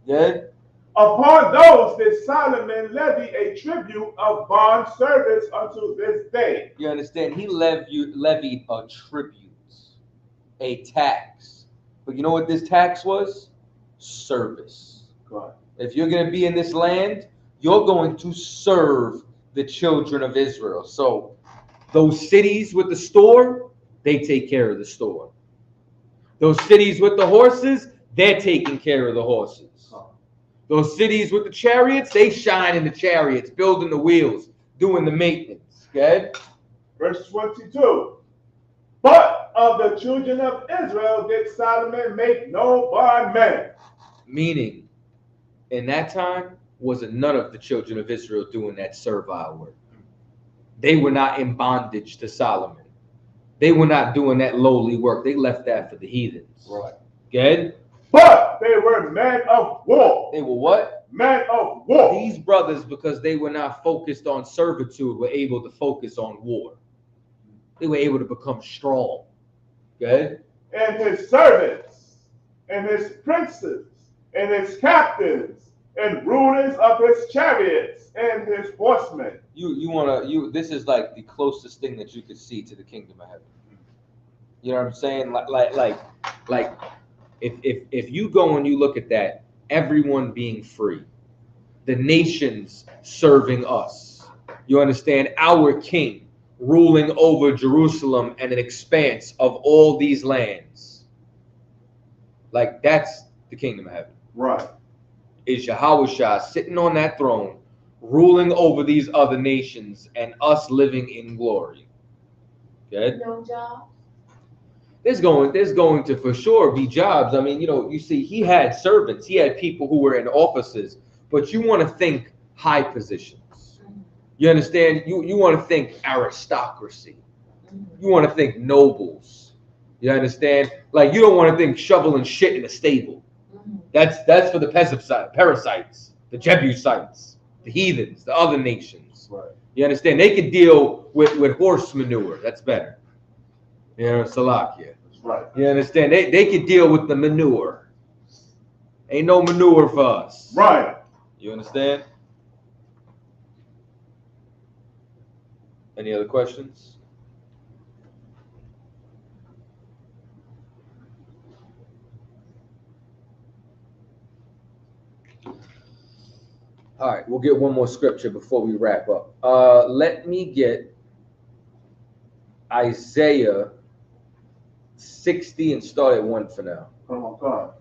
Good. Upon those did Solomon levy a tribute of bond service unto this day. You understand? He levied a tribute, a tax. But you know what this tax was? Service. Right. If you're going to be in this land, you're going to serve the children of Israel. So those cities with the store, they take care of the store. Those cities with the horses, they're taking care of the horses. Those cities with the chariots, they shine in the chariots, building the wheels, doing the maintenance. Good? Verse 22. But of the children of Israel did Solomon make no bondmen. Meaning, in that time, wasn't none of the children of Israel doing that servile work. They were not in bondage to Solomon. They were not doing that lowly work. They left that for the heathens. Right. Good? But they were men of war. They were what? Men of war. These brothers, because they were not focused on servitude, were able to focus on war. They were able to become strong. Good? And his servants, and his princes, and his captains, and rulers of his chariots, and his horsemen. This is like the closest thing that you could see to the kingdom of heaven. You know what I'm saying? Like if you go and you look at that, everyone being free, the nations serving us. You understand? Our king ruling over Jerusalem and an expanse of all these lands. Like that's the kingdom of heaven. Right. Is Yahushua sitting on that throne, ruling over these other nations, and us living in glory. Good. No job. There's going to for sure be jobs. I mean, you see, he had servants, he had people who were in offices, but you want to think high positions. You understand? You want to think aristocracy. You want to think nobles. You understand? Like you don't want to think shoveling shit in a stable. That's for the parasites, the Jebusites, the heathens, the other nations. Right. You understand? They could deal with horse manure. That's better. You know, Salakia. Right. You understand? They could deal with the manure. Ain't no manure for us. Right. You understand? Any other questions? All right, we'll get one more scripture before we wrap up. Let me get Isaiah 60 and start at 1 for now. Come on, God.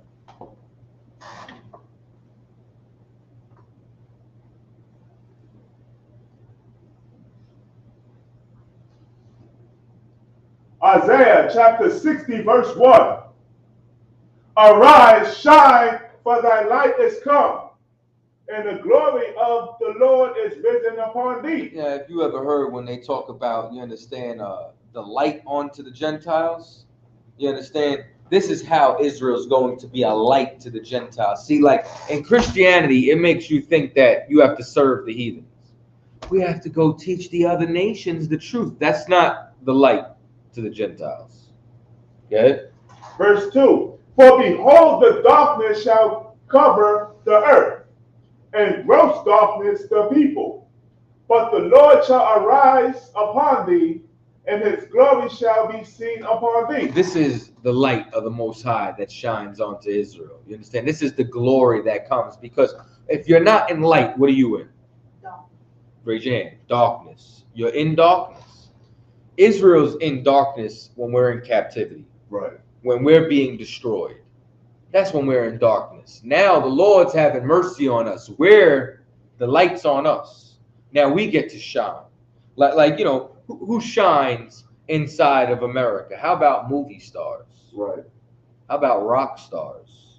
Isaiah chapter 60, verse 1. Arise, shine, for thy light is come, and the glory of the Lord is risen upon thee. Yeah, if you ever heard when they talk about, you understand, the light onto the Gentiles, you understand, this is how Israel's going to be a light to the Gentiles. See, like in Christianity, it makes you think that you have to serve the heathens. We have to go teach the other nations the truth. That's not the light to the Gentiles. Okay? Verse 2. For behold, the darkness shall cover the earth, and gross darkness the people. But the Lord shall arise upon thee, and his glory shall be seen upon thee. This is the light of the Most High that shines onto Israel. You understand? This is the glory that comes, because if you're not in light, what are you in? Dark. Raise your hand. Darkness. You're in darkness. Israel's in darkness when we're in captivity, Right. when we're being destroyed. That's when we're in darkness. Now the Lord's having mercy on us. The light's on us. Now we get to shine. Like you know, who shines inside of America? How about movie stars? Right. How about rock stars?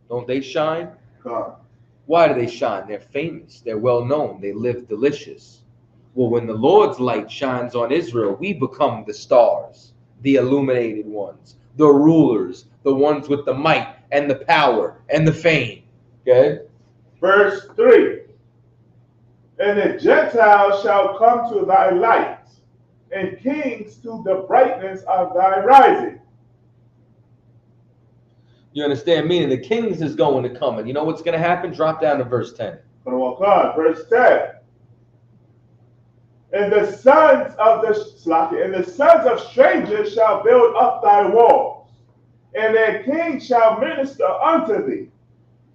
Don't they shine? God. Why do they shine? They're famous. They're well known. They live delicious. Well, when the Lord's light shines on Israel, we become the stars, the illuminated ones, the rulers, the ones with the might and the power and the fame. Okay? Verse 3. And the Gentiles shall come to thy light, and kings to the brightness of thy rising. You understand? Meaning the kings is going to come. And you know what's going to happen? Drop down to verse 10. Verse 10. And the sons of strangers shall build up thy walls, and their kings shall minister unto thee.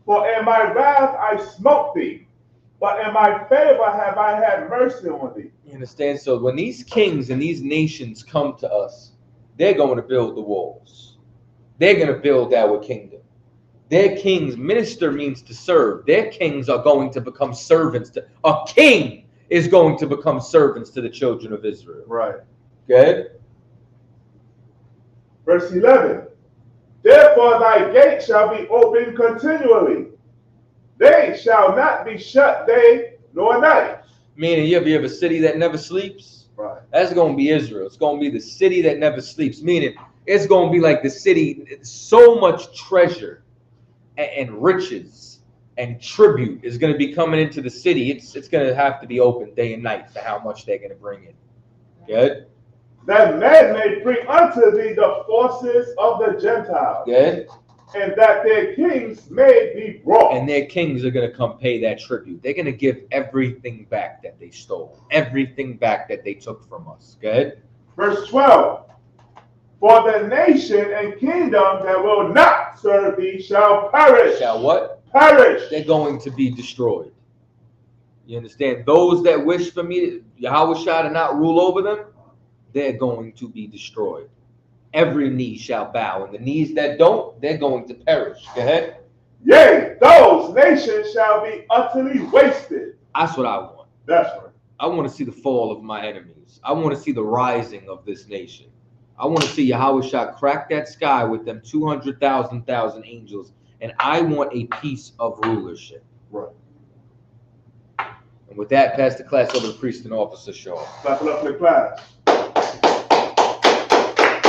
For in my wrath I smote thee, but in my favor have I had mercy on thee. You understand? So when these kings and these nations come to us, they're going to build the walls. They're going to build our kingdom. Their kings, minister means to serve. Their kings are going to become servants. A king is going to become servants to the children of Israel. Right. Good? Verse 11. Therefore thy gate shall be open continually. They shall not be shut day nor night. Meaning, you have a city that never sleeps? Right. That's going to be Israel. It's going to be the city that never sleeps. Meaning, it's going to be like the city, so much treasure and riches and tribute is going to be coming into the city. It's going to have to be open day and night for how much they're going to bring in. Good? That men may bring unto thee the forces of the Gentiles. Good? And that their kings may be brought. And their kings are going to come pay that tribute. They're going to give everything back that they stole. Everything back that they took from us. Good? Verse 12. For the nation and kingdom that will not serve thee shall perish. Shall what? Perish. They're going to be destroyed. You understand? Those that wish for me, Yahweh to not rule over them, they're going to be destroyed. Every knee shall bow, and the knees that don't, they're going to perish. Go ahead. Yea, those nations shall be utterly wasted. That's what I want. That's right. I want to see the fall of my enemies. I want to see the rising of this nation. I want to see Yahweh crack that sky with them 200,000 angels, and I want a piece of rulership. Right. And with that, pass the class over to priest and officer Shaw. Clap it up for the class.